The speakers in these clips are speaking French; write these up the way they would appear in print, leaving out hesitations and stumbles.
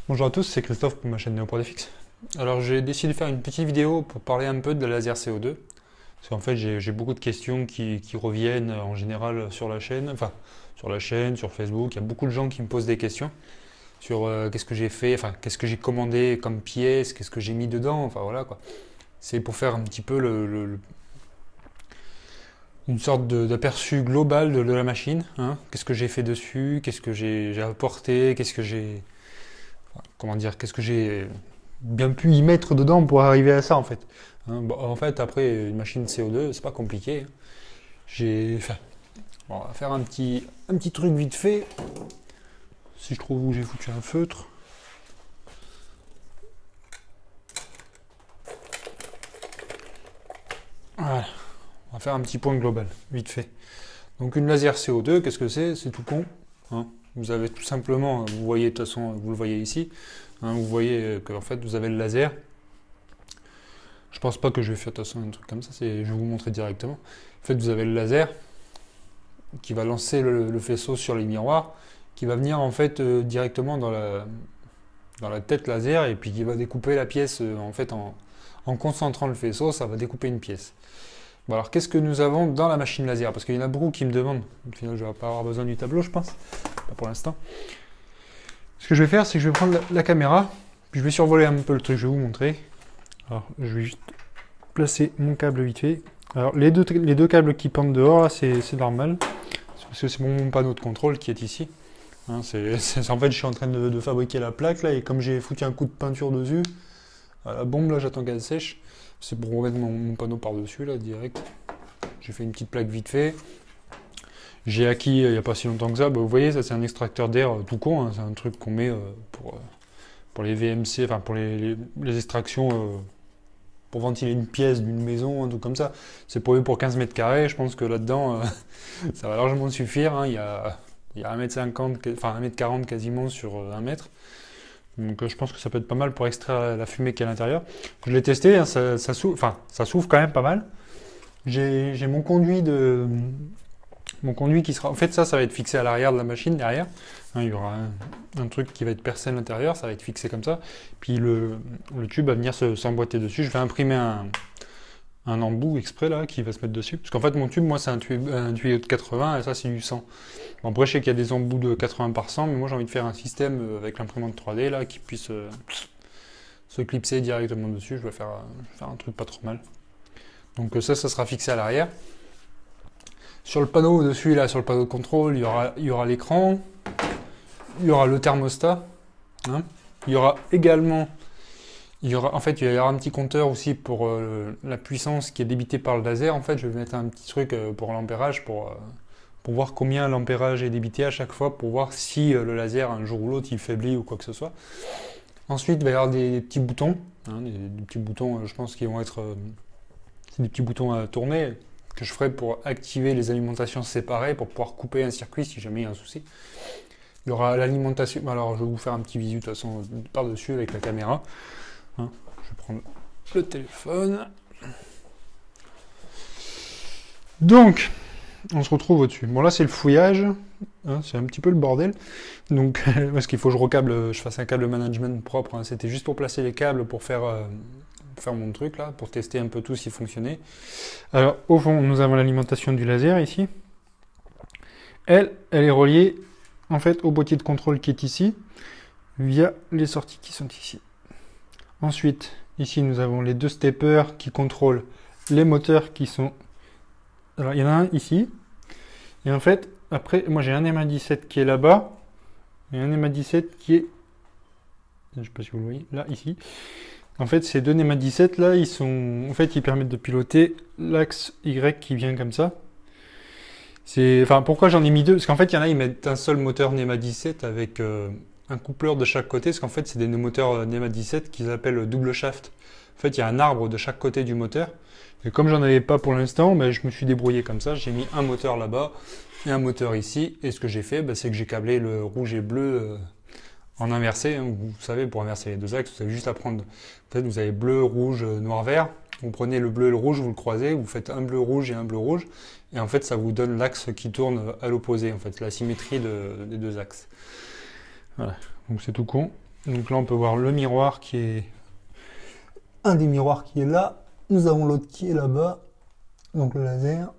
Bonjour à tous, c'est Christophe pour ma chaîne NeoProDFX. Alors j'ai décidé de faire une petite vidéo pour parler un peu de la laser CO2. Parce qu'en fait j'ai beaucoup de questions qui reviennent en général sur la chaîne, sur Facebook. Il y a beaucoup de gens qui me posent des questions sur qu'est-ce que j'ai fait, enfin qu'est-ce que j'ai commandé comme pièce, qu'est-ce que j'ai mis dedans, enfin voilà quoi. C'est pour faire un petit peu une sorte d'aperçu global de la machine, hein. Qu'est-ce que j'ai fait dessus, qu'est-ce que j'ai apporté, qu'est-ce que j'ai comment dire, qu'est-ce que j'ai bien pu y mettre dedans pour arriver à ça en fait. Hein, bon, en fait, après une machine CO2, c'est pas compliqué. Hein. Enfin, bon, on va faire un petit truc vite fait. Si je trouve où j'ai foutu un feutre. Voilà. On va faire un petit point global, vite fait. Donc une laser CO2, qu'est-ce que c'est? C'est tout con. Hein. Vous avez tout simplement, vous voyez de toute façon, vous le voyez ici, hein, vous voyez que en fait vous avez le laser. Je pense pas que je vais faire de toute façon un truc comme ça, je vais vous montrer directement. En fait, vous avez le laser qui va lancer le faisceau sur les miroirs, qui va venir en fait directement dans la tête laser et puis qui va découper la pièce en fait en concentrant le faisceau, ça va découper une pièce. Bon, alors qu'est-ce que nous avons dans la machine laser? Parce qu'il y en a beaucoup qui me demandent. Au final, je ne vais pas avoir besoin du tableau, je pense. Pas pour l'instant. Ce que je vais faire, c'est que je vais prendre la caméra, puis je vais survoler un peu le truc, je vais vous montrer. Alors, je vais juste placer mon câble vite fait. Alors, les deux câbles qui pendent dehors, là, c'est normal. Parce que c'est mon panneau de contrôle qui est ici. Hein, en fait, je suis en train de fabriquer la plaque, là, et comme j'ai foutu un coup de peinture dessus, à la bombe, là, j'attends qu'elle sèche. C'est pour remettre mon panneau par-dessus, là, direct. J'ai fait une petite plaque vite fait. J'ai acquis, il n'y a pas si longtemps que ça, bah, vous voyez, ça, c'est un extracteur d'air tout con. Hein, c'est un truc qu'on met pour les VMC, enfin, pour les extractions... pour ventiler une pièce d'une maison, un truc comme ça. C'est prévu pour 15 mètres carrés, je pense que là-dedans, ça va largement suffire. Hein. Il y a 1m50, enfin 1m40 quasiment sur 1 mètre. Donc je pense que ça peut être pas mal pour extraire la fumée qui est à l'intérieur. Je l'ai testé, hein, ça souffle quand même pas mal. J'ai mon conduit qui sera... En fait, ça va être fixé à l'arrière de la machine, derrière. Hein, il y aura un truc qui va être percé à l'intérieur, ça va être fixé comme ça. Puis le tube va venir s'emboîter dessus. Je vais imprimer un embout exprès là qui va se mettre dessus. Parce qu'en fait, mon tube, moi, c'est un tuyau de 80 et ça, c'est du 100. Bon, après, je sais qu'il y a des embouts de 80 par 100, mais moi, j'ai envie de faire un système avec l'imprimante 3D là qui puisse se clipser directement dessus. Je vais faire un truc pas trop mal. Donc ça sera fixé à l'arrière. Sur le panneau au-dessus, là, sur le panneau de contrôle, il y aura l'écran, il y aura le thermostat, hein. Il y aura également, en fait, il y aura un petit compteur aussi pour la puissance qui est débitée par le laser. En fait, je vais mettre un petit truc pour l'ampérage, pour voir combien l'ampérage est débité à chaque fois, pour voir si le laser, un jour ou l'autre, il faiblit ou quoi que ce soit. Ensuite, il va y avoir des petits boutons, hein, des petits boutons, je pense qu'ils vont être... c'est des petits boutons à tourner, que je ferai pour activer les alimentations séparées, pour pouvoir couper un circuit si jamais il y a un souci. Il y aura l'alimentation, alors je vais vous faire un petit visu de toute façon par-dessus avec la caméra. Hein, je vais prendre le téléphone. Donc, on se retrouve au-dessus. Bon là c'est le fouillage, hein, c'est un petit peu le bordel. Donc, parce qu'il faut que je fasse un câble management propre. Hein. C'était juste pour placer les câbles pour faire mon truc là, pour tester un peu tout s'il fonctionnait. Alors au fond, nous avons l'alimentation du laser ici. Elle est reliée en fait au boîtier de contrôle qui est ici, via les sorties qui sont ici. Ensuite, ici nous avons les deux steppers qui contrôlent les moteurs qui sont... Alors il y en a un ici, et en fait, après, moi j'ai un MA17 qui est là-bas, et un MA17 qui est... Je ne sais pas si vous le voyez, là, ici. En fait, ces deux NEMA 17 là, en fait, ils permettent de piloter l'axe Y qui vient comme ça. Enfin, pourquoi j'en ai mis deux? Parce qu'en fait, il y en a, ils mettent un seul moteur NEMA 17 avec un coupleur de chaque côté. Parce qu'en fait, c'est des moteurs NEMA 17 qu'ils appellent double shaft. En fait, il y a un arbre de chaque côté du moteur. Et comme j'en avais pas pour l'instant, ben, je me suis débrouillé comme ça. J'ai mis un moteur là-bas et un moteur ici. Et ce que j'ai fait, ben, c'est que j'ai câblé le rouge et bleu en inversé. Hein. Vous savez, pour inverser les deux axes, vous avez juste à prendre... En fait, vous avez bleu, rouge, noir, vert. Vous prenez le bleu et le rouge, vous le croisez, vous faites un bleu rouge et un bleu rouge. Et en fait, ça vous donne l'axe qui tourne à l'opposé, en fait, la symétrie des deux axes. Voilà, donc c'est tout con. Donc là, on peut voir le miroir qui est... Un des miroirs qui est là. Nous avons l'autre qui est là-bas. Donc le laser.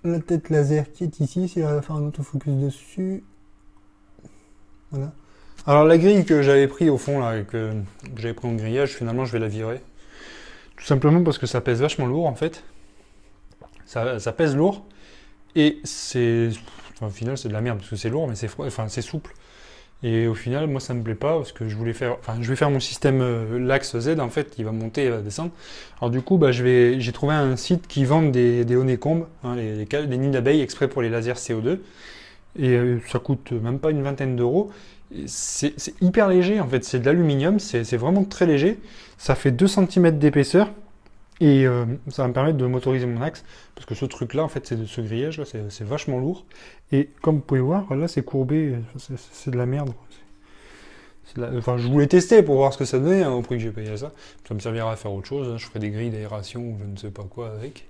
La tête laser qui est ici. Si on va faire un autofocus dessus. Voilà. Alors la grille que j'avais pris au fond, là, que j'avais pris en grillage, finalement, je vais la virer. Tout simplement parce que ça pèse vachement lourd, en fait. Ça pèse lourd. Et c'est... Enfin, au final, c'est de la merde, parce que c'est lourd, mais c'est enfin, c'est souple. Et au final, moi, ça me plaît pas, parce que je voulais faire... Enfin, je vais faire mon système l'axe Z, en fait, qui va monter et va descendre. Alors du coup, bah, j'ai trouvé un site qui vend des honeycombs, hein, des nids d'abeilles exprès pour les lasers CO2. Et ça coûte même pas une vingtaine d'euros. C'est hyper léger, en fait, c'est de l'aluminium, c'est vraiment très léger. Ça fait 2 cm d'épaisseur. Et ça va me permettre de motoriser mon axe, parce que ce truc-là, en fait, ce grillage-là, c'est vachement lourd. Et comme vous pouvez voir, là, c'est courbé, c'est de la merde. Enfin, je voulais tester pour voir ce que ça donnait, hein, au prix que j'ai payé à ça. Ça me servira à faire autre chose, hein. Je ferai des grilles d'aération ou je ne sais pas quoi avec.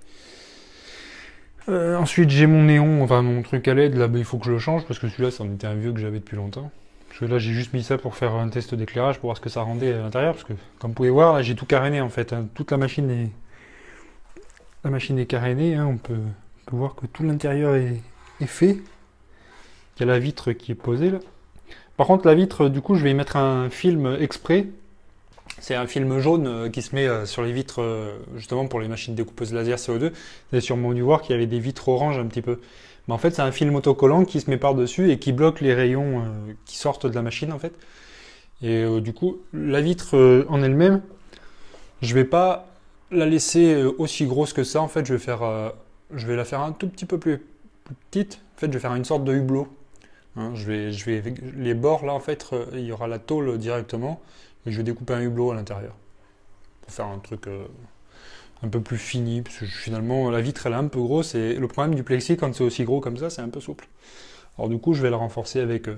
Ensuite, j'ai mon néon, enfin mon truc à LED, là, il faut que je le change, parce que celui-là, c'en était un vieux que j'avais depuis longtemps. Parce que là, j'ai juste mis ça pour faire un test d'éclairage, pour voir ce que ça rendait à l'intérieur, parce que, comme vous pouvez voir, là, j'ai tout caréné, en fait, hein. Toute la machine est carénée, hein. On peut voir que tout l'intérieur est fait. Il y a la vitre qui est posée, là. Par contre, la vitre, du coup, je vais y mettre un film exprès. C'est un film jaune qui se met sur les vitres, justement pour les machines découpeuses laser CO2. Vous avez sûrement dû voir qu'il y avait des vitres orange un petit peu. Mais en fait, c'est un film autocollant qui se met par-dessus et qui bloque les rayons qui sortent de la machine, en fait. Et du coup, la vitre en elle-même, je vais pas la laisser aussi grosse que ça. En fait, je vais la faire un tout petit peu plus petite. En fait, je vais faire une sorte de hublot. Hein, les bords là, en fait, il y aura la tôle directement. Et je vais découper un hublot à l'intérieur. Pour faire un truc un peu plus fini. Parce que finalement, la vitre, elle est un peu grosse. Et le problème du plexi, quand c'est aussi gros comme ça, c'est un peu souple. Alors du coup, je vais la renforcer avec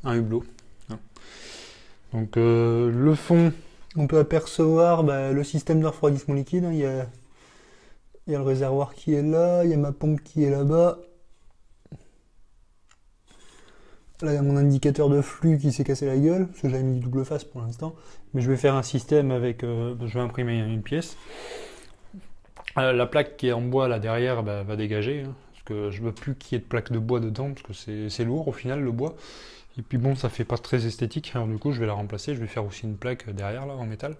un hublot. Hein. Donc le fond... On peut apercevoir le système de refroidissement liquide. Hein. Il y a le réservoir qui est là. Il y a ma pompe qui est là-bas. Là, il y a mon indicateur de flux qui s'est cassé la gueule, parce que j'avais mis du double face pour l'instant. Mais je vais faire un système avec... je vais imprimer une pièce. La plaque qui est en bois là derrière va dégager, hein, parce que je veux plus qu'il y ait de plaque de bois dedans, parce que c'est lourd au final le bois. Et puis bon, ça fait pas très esthétique, alors du coup je vais la remplacer, je vais faire aussi une plaque derrière là en métal.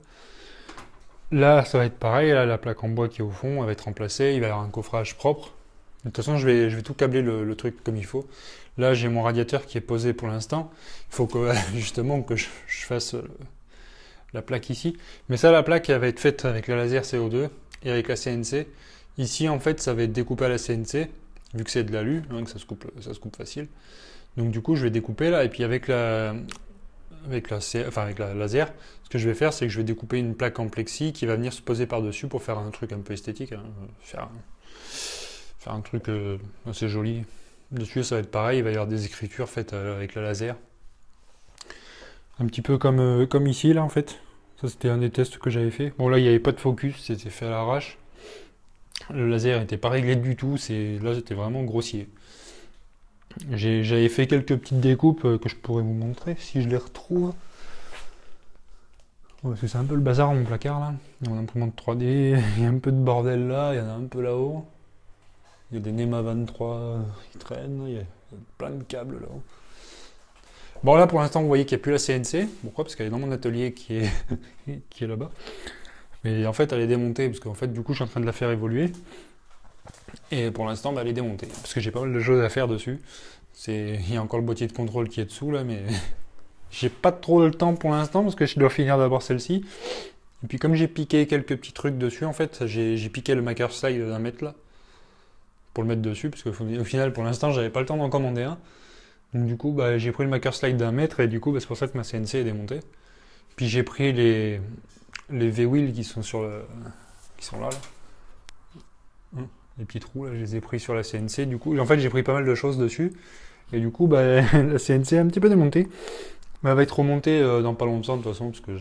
Là ça va être pareil, là, la plaque en bois qui est au fond, elle va être remplacée, il va y avoir un coffrage propre. De toute façon je vais tout câbler le truc comme il faut. Là j'ai mon radiateur qui est posé pour l'instant, il faut que justement que je fasse la plaque ici. Mais ça, la plaque elle va être faite avec la laser CO2 et avec la CNC. Ici en fait ça va être découpé à la CNC, vu que c'est de l'alu, hein, que ça se coupe facile. Donc du coup je vais découper là, et puis avec la laser, ce que je vais faire, c'est que je vais découper une plaque en plexi qui va venir se poser par-dessus pour faire un truc un peu esthétique, hein, faire un truc assez joli. Dessus ça va être pareil, il va y avoir des écritures faites avec la laser. Un petit peu comme ici là en fait. Ça c'était un des tests que j'avais fait. Bon là il n'y avait pas de focus, c'était fait à l'arrache. Le laser n'était pas réglé du tout, là c'était vraiment grossier. J'avais fait quelques petites découpes que je pourrais vous montrer si je les retrouve. Ouais, parce que c'est un peu le bazar dans mon placard là. Mon imprimante 3D, il y a un peu de bordel là, il y en a un peu là-haut. Il y a des NEMA 23 qui traînent, il y a plein de câbles là-haut. Bon là pour l'instant vous voyez qu'il n'y a plus la CNC. Pourquoi? Parce qu'elle est dans mon atelier qui est là-bas. Mais en fait elle est démontée, parce qu'en fait du coup je suis en train de la faire évoluer. Et pour l'instant elle est démontée, parce que j'ai pas mal de choses à faire dessus. Il y a encore le boîtier de contrôle qui est dessous là, mais j'ai pas trop le temps pour l'instant, parce que je dois finir d'abord celle-ci. Et puis comme j'ai piqué quelques petits trucs dessus, en fait j'ai piqué le Maker Slide d'un mètre là, pour le mettre dessus, parce qu'au final pour l'instant j'avais pas le temps d'en commander un. Donc du coup j'ai pris le Maker Slide d'un mètre, et du coup c'est pour ça que ma CNC est démontée. Puis j'ai pris les V-wheels qui sont qui sont là. Les petits trous là, je les ai pris sur la CNC. Du coup en fait j'ai pris pas mal de choses dessus, et du coup la CNC est un petit peu démontée. Mais elle va être remontée dans pas longtemps de toute façon, parce que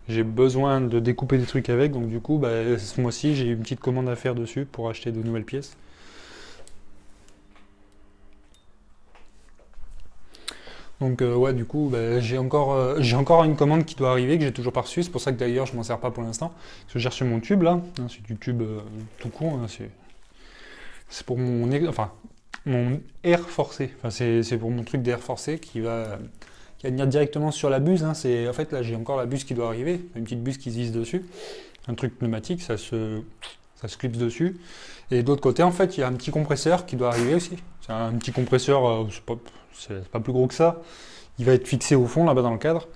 j'ai besoin de découper des trucs avec. Donc du coup ce mois-ci j'ai une petite commande à faire dessus pour acheter de nouvelles pièces. Donc ouais, du coup, bah, j'ai encore une commande qui doit arriver, que j'ai toujours pas reçue. C'est pour ça que d'ailleurs, je m'en sers pas pour l'instant. Parce que j'ai reçu mon tube là. Hein, c'est du tube tout court. Hein, c'est pour mon air forcé. Enfin, c'est pour mon truc d'air forcé qui va venir directement sur la buse. Hein. En fait, là, j'ai encore la buse qui doit arriver. Une petite buse qui se visse dessus. Un truc pneumatique, ça se clipse dessus. Et de l'autre côté, en fait, il y a un petit compresseur qui doit arriver aussi. C'est un petit compresseur, c'est pas plus gros que ça. Il va être fixé au fond, là-bas dans le cadre.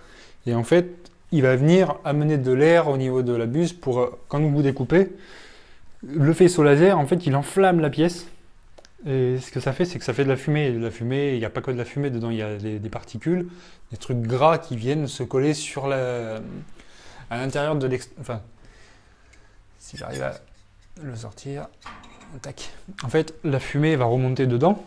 Et en fait, il va venir amener de l'air au niveau de la buse pour, quand vous découpez, le faisceau laser, en fait, il enflamme la pièce. Et ce que ça fait, c'est que ça fait de la fumée. Et de la fumée, il n'y a pas que de la fumée dedans, il y a des particules, des trucs gras qui viennent se coller à l'intérieur de enfin, si j'arrive à le sortir, tac. En fait, la fumée va remonter dedans.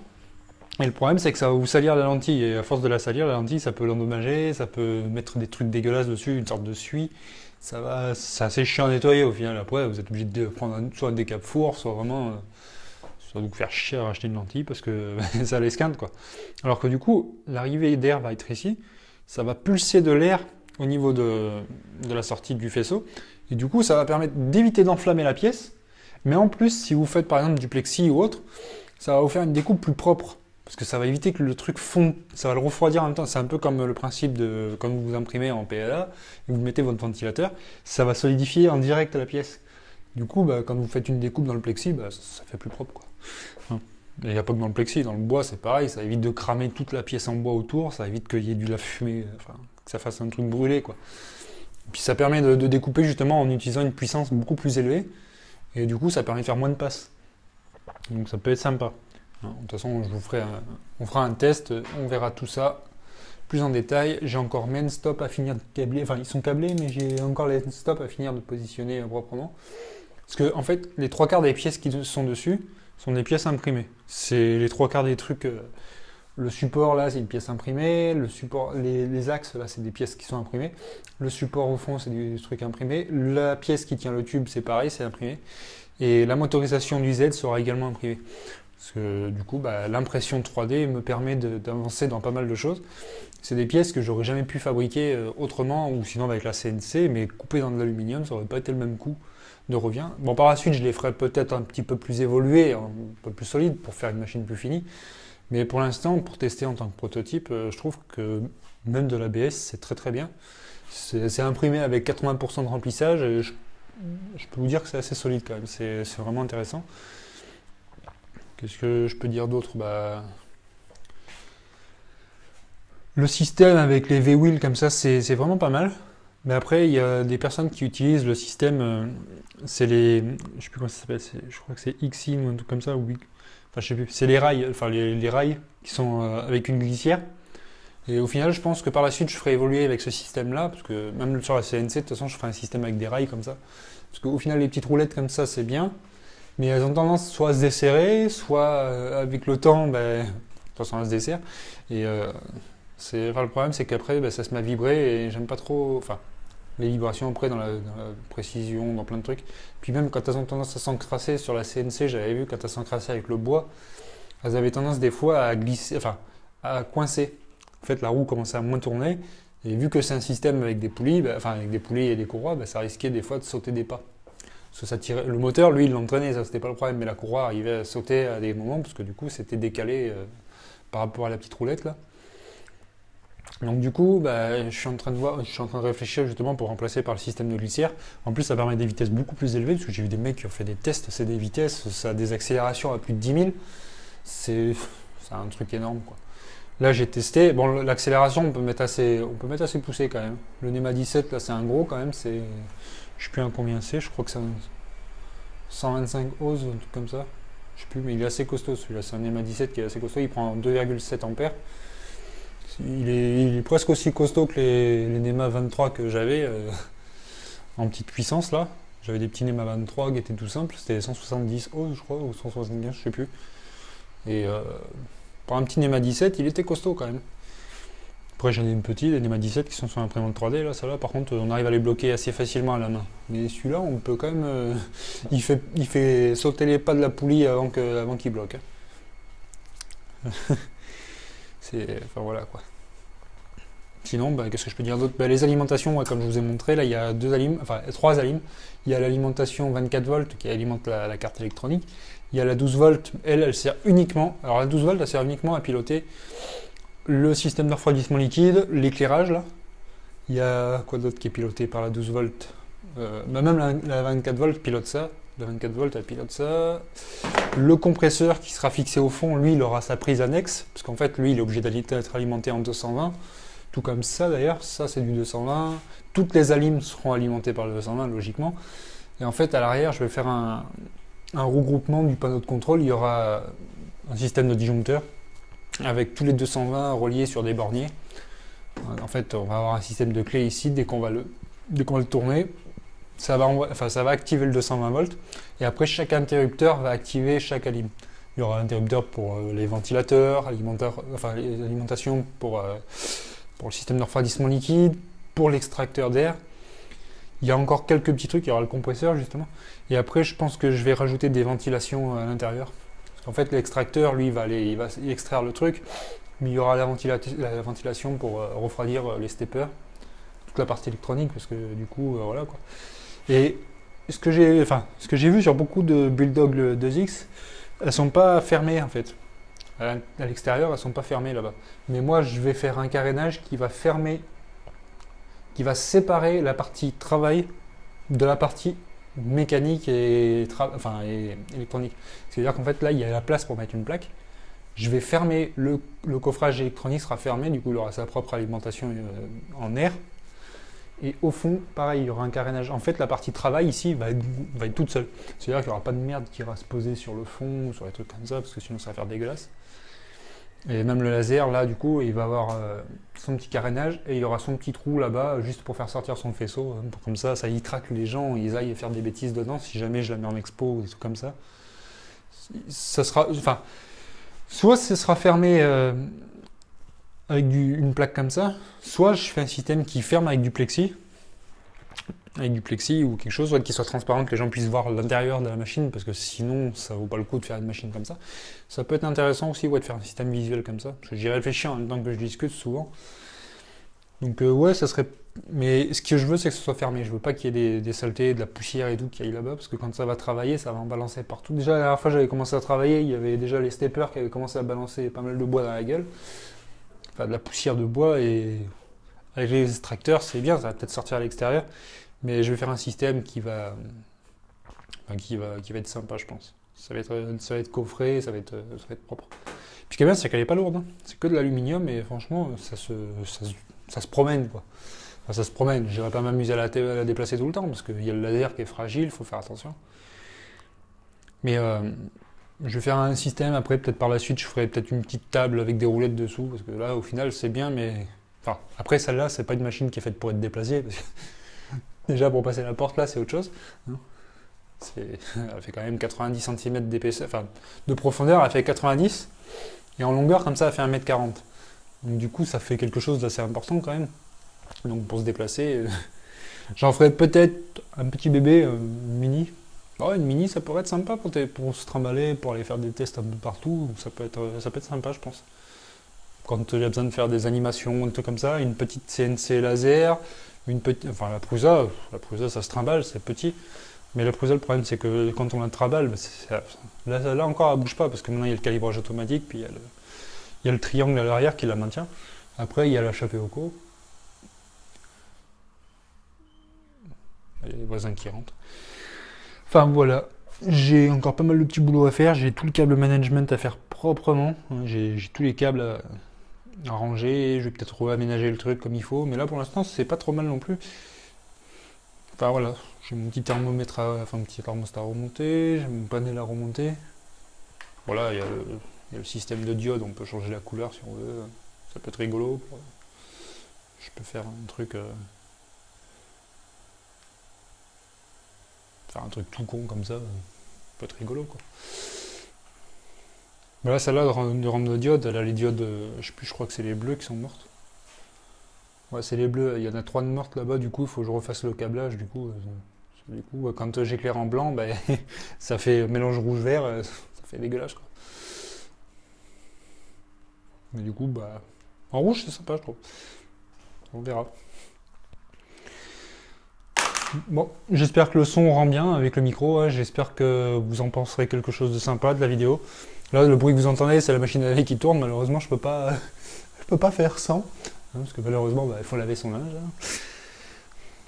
Et le problème, c'est que ça va vous salir la lentille. Et à force de la salir, la lentille, ça peut l'endommager, ça peut mettre des trucs dégueulasses dessus, une sorte de suie. C'est assez chiant à nettoyer au final. Après, vous êtes obligé de prendre soit un décap four, soit vraiment. Ça va vous faire chier à racheter une lentille parce que ça l'esquinte quoi. Alors que du coup, l'arrivée d'air va être ici. Ça va pulser de l'air au niveau de la sortie du faisceau. Et du coup, ça va permettre d'éviter d'enflammer la pièce. Mais en plus, si vous faites par exemple du plexi ou autre, ça va vous faire une découpe plus propre. Parce que ça va éviter que le truc fonde, ça va le refroidir en même temps. C'est un peu comme le principe de quand vous imprimez en PLA et vous mettez votre ventilateur, ça va solidifier en direct la pièce. Du coup, bah, quand vous faites une découpe dans le plexi, bah, ça fait plus propre. Quoi. Il n'y a pas que dans le plexi, dans le bois c'est pareil, ça évite de cramer toute la pièce en bois autour, ça évite qu'il y ait de la fumée, enfin, que ça fasse un truc brûlé. Quoi. Et puis ça permet de découper justement en utilisant une puissance beaucoup plus élevée, et du coup ça permet de faire moins de passes. Donc ça peut être sympa. De toute façon, on fera un test, on verra tout ça plus en détail. J'ai encore mes stop à finir de câbler, enfin ils sont câblés, mais j'ai encore les stops à finir de positionner proprement. Parce que en fait, les 3/4 des pièces qui sont dessus sont des pièces imprimées. C'est les 3/4 des trucs. Le support là, c'est une pièce imprimée. Le support, les axes là, c'est des pièces qui sont imprimées. Le support au fond, c'est des trucs imprimés. La pièce qui tient le tube, c'est pareil, c'est imprimé. Et la motorisation du Z sera également imprimée. Parce que du coup, bah, l'impression 3D me permet d'avancer dans pas mal de choses. C'est des pièces que j'aurais jamais pu fabriquer autrement, ou sinon avec la CNC, mais coupées dans de l'aluminium, ça aurait pas été le même coût de revient. Bon, par la suite, je les ferai peut-être un petit peu plus évoluées, un peu plus solides, pour faire une machine plus finie. Mais pour l'instant, pour tester en tant que prototype, je trouve que même de l'ABS, c'est très très bien. C'est imprimé avec 80% de remplissage, et je peux vous dire que c'est assez solide quand même, c'est vraiment intéressant. Qu'est-ce que je peux dire d'autre? Le système avec les V-Wheel comme ça, c'est vraiment pas mal. Mais après, il y a des personnes qui utilisent le système, c'est les... Je sais plus comment ça s'appelle, je crois que c'est Xing ou un truc comme ça, enfin je sais plus, c'est les rails, enfin les rails qui sont avec une glissière. Et au final, je pense que par la suite, je ferai évoluer avec ce système-là, parce que même sur la CNC, de toute façon, je ferai un système avec des rails comme ça. Parce qu'au final, les petites roulettes comme ça, c'est bien. Mais elles ont tendance soit à se desserrer, soit avec le temps, de toute façon, elles se desserrent. Et le problème, c'est qu'après, ça se met à vibrer et j'aime pas trop. Enfin, les vibrations après dans la précision, dans plein de trucs. Puis même quand elles ont tendance à s'encrasser sur la CNC, j'avais vu quand elles s'encrassaient avec le bois, elles avaient tendance des fois à glisser, enfin, à coincer. En fait, la roue commençait à moins tourner. Et vu que c'est un système avec des poulies, avec des poulies et des courroies, ça risquait des fois de sauter des pas. Parce que ça tirait, le moteur, lui, il l'entraînait, ça c'était pas le problème, mais la courroie arrivait à sauter à des moments parce que du coup c'était décalé par rapport à la petite roulette là. Donc du coup, je suis en train de réfléchir justement pour remplacer par le système de glissière. En plus, ça permet des vitesses beaucoup plus élevées parce que j'ai vu des mecs qui ont fait des tests, c'est des vitesses, ça a des accélérations à plus de 10 000. C'est un truc énorme quoi. Là j'ai testé, bon l'accélération on peut mettre assez poussé quand même. Le NEMA 17 là c'est un gros quand même, je sais plus à combien c'est, je crois que c'est 125 ohms, un truc comme ça. Je sais plus, mais il est assez costaud celui-là, c'est un NEMA 17 qui est assez costaud, il prend 2,7 ampères. Il est presque aussi costaud que les NEMA 23 que j'avais en petite puissance là. J'avais des petits NEMA 23 qui étaient tout simples, c'était 170 ohms je crois, ou 175, je sais plus. Et pour un petit NEMA 17, il était costaud quand même. Après j'en ai une petite, des NEMA 17 qui sont sur l'imprimante 3D, là, ça là par contre on arrive à les bloquer assez facilement à la main. Mais celui-là on peut quand même... il fait sauter les pas de la poulie avant qu'il bloque. Enfin voilà quoi. Sinon, bah, qu'est-ce que je peux dire d'autre? Bah, les alimentations, ouais, comme je vous ai montré, là il y a trois alimes. Il y a l'alimentation 24 volts qui alimente la carte électronique. Il y a la 12 volts, elle sert uniquement. Alors la 12 volts, elle sert uniquement à piloter le système de refroidissement liquide, l'éclairage là. Il y a quoi d'autre qui est piloté par la 12 volts? Bah, même la 24 volts pilote ça. La 24 volts, elle pilote ça. Le compresseur qui sera fixé au fond, lui, il aura sa prise annexe, parce qu'en fait, lui, il est obligé d'être alimenté en 220. Tout comme ça d'ailleurs, ça c'est du 220. Toutes les alimes seront alimentées par le 220 logiquement. Et en fait à l'arrière je vais faire un regroupement du panneau de contrôle. Il y aura un système de disjoncteur avec tous les 220 reliés sur des borniers. En fait on va avoir un système de clé ici. Dès qu'on va le tourner, ça va activer le 220 volts. Et après chaque interrupteur va activer chaque alim. Il y aura un interrupteur pour les ventilateurs, l'alimentation pour le système de refroidissement liquide, pour l'extracteur d'air. Il y a encore quelques petits trucs, il y aura le compresseur justement. Et après, je pense que je vais rajouter des ventilations à l'intérieur. Parce qu'en fait, l'extracteur, lui, il va extraire le truc, mais il y aura la ventilation pour refroidir les steppers, toute la partie électronique, parce que du coup, voilà quoi. Et ce que j'ai vu sur beaucoup de Bulldog 2X, elles sont pas fermées en fait. À l'extérieur, elles sont pas fermées là-bas. Mais moi, je vais faire un carénage qui va séparer la partie travail de la partie mécanique et électronique. C'est-à-dire qu'en fait, là, il y a la place pour mettre une plaque. Je vais fermer, le coffrage électronique sera fermé, du coup, il aura sa propre alimentation en air. Et au fond, pareil, il y aura un carénage. En fait, la partie travail ici va être toute seule. C'est-à-dire qu'il n'y aura pas de merde qui va se poser sur le fond, sur les trucs comme ça, parce que sinon ça va faire dégueulasse. Et même le laser, là, du coup, il va avoir son petit carénage et il y aura son petit trou là-bas, juste pour faire sortir son faisceau. Comme ça y traque les gens, ils aillent faire des bêtises dedans, si jamais je la mets en expo ou des trucs comme ça. Ça sera, soit ce sera fermé avec une plaque comme ça, soit je fais un système qui ferme avec du plexi ou quelque chose, soit qui soit transparent, que les gens puissent voir l'intérieur de la machine, parce que sinon ça vaut pas le coup de faire une machine comme ça. Ça peut être intéressant aussi de faire un système visuel comme ça, parce que j'y réfléchis en même temps que je discute souvent. Donc ouais, ça serait... Mais ce que je veux, c'est que ce soit fermé. Je veux pas qu'il y ait des saletés, de la poussière et tout qui aille là-bas, parce que quand ça va travailler, ça va en balancer partout. Déjà, la dernière fois j'avais commencé à travailler, il y avait déjà les steppers qui avaient commencé à balancer pas mal de bois dans la gueule. Enfin, de la poussière de bois, et avec les extracteurs, c'est bien, ça va peut-être sortir à l'extérieur. Mais je vais faire un système qui va être sympa, je pense. Ça va être coffré, ça va être propre. Puis ce qui est bien, c'est qu'elle n'est pas lourde. Hein. C'est que de l'aluminium et franchement, ça se promène, quoi. Enfin, ça se promène. Je n'irai pas m'amuser à la déplacer tout le temps parce qu'il y a le laser qui est fragile, il faut faire attention. Mais je vais faire un système. Après, peut-être par la suite, je ferai peut-être une petite table avec des roulettes dessous, parce que là, au final, c'est bien, mais enfin, après, celle-là, c'est pas une machine qui est faite pour être déplacée. Parce que déjà, pour passer la porte, là, c'est autre chose. Elle fait quand même 90 cm d'épaisseur, enfin, de profondeur, elle fait 90, et en longueur, comme ça, elle fait 1m40. Donc, du coup, ça fait quelque chose d'assez important quand même. Donc, pour se déplacer, j'en ferai peut-être un petit bébé mini. Oh, une mini, ça pourrait être sympa pour se trimballer, pour aller faire des tests un peu partout. Ça peut être sympa, je pense. Quand il y a besoin de faire des animations, un truc comme ça, une petite CNC laser, enfin la Prusa, ça se trimballe, c'est petit. Mais la Prusa, le problème, c'est que quand on la trimballe, là encore, elle bouge pas, parce que maintenant il y a le calibrage automatique, puis il y a le triangle à l'arrière qui la maintient. Après, il y a la chape Oco. Il y a les voisins qui rentrent. Enfin voilà, j'ai encore pas mal de petits boulots à faire, j'ai tout le câble management à faire proprement, j'ai tous les câbles à ranger, je vais peut-être réaménager le truc comme il faut, mais là pour l'instant c'est pas trop mal non plus. Enfin voilà, j'ai mon petit thermomètre, mon petit thermostat à remonter, j'ai mon panel à remonter. Voilà, il y a le système de diode, on peut changer la couleur si on veut, ça peut être rigolo. Je peux faire un truc... un truc tout con comme ça, peut être rigolo quoi. Mais là, celle-là de rampe de diode, elle a les diodes, je sais plus, je crois que c'est les bleus qui sont mortes. Ouais, c'est les bleus, il y en a 3 de mortes là-bas, du coup, il faut que je refasse le câblage, du coup, quand j'éclaire en blanc, bah, ça fait mélange rouge-vert, ça fait dégueulasse quoi. Mais du coup, bah, en rouge c'est sympa je trouve. on verra. Bon, j'espère que le son rend bien avec le micro, hein. J'espère que vous en penserez quelque chose de sympa de la vidéo. Là, le bruit que vous entendez, c'est la machine à laver qui tourne. Malheureusement, je peux pas faire sans, hein, parce que malheureusement, il faut laver son linge. Hein.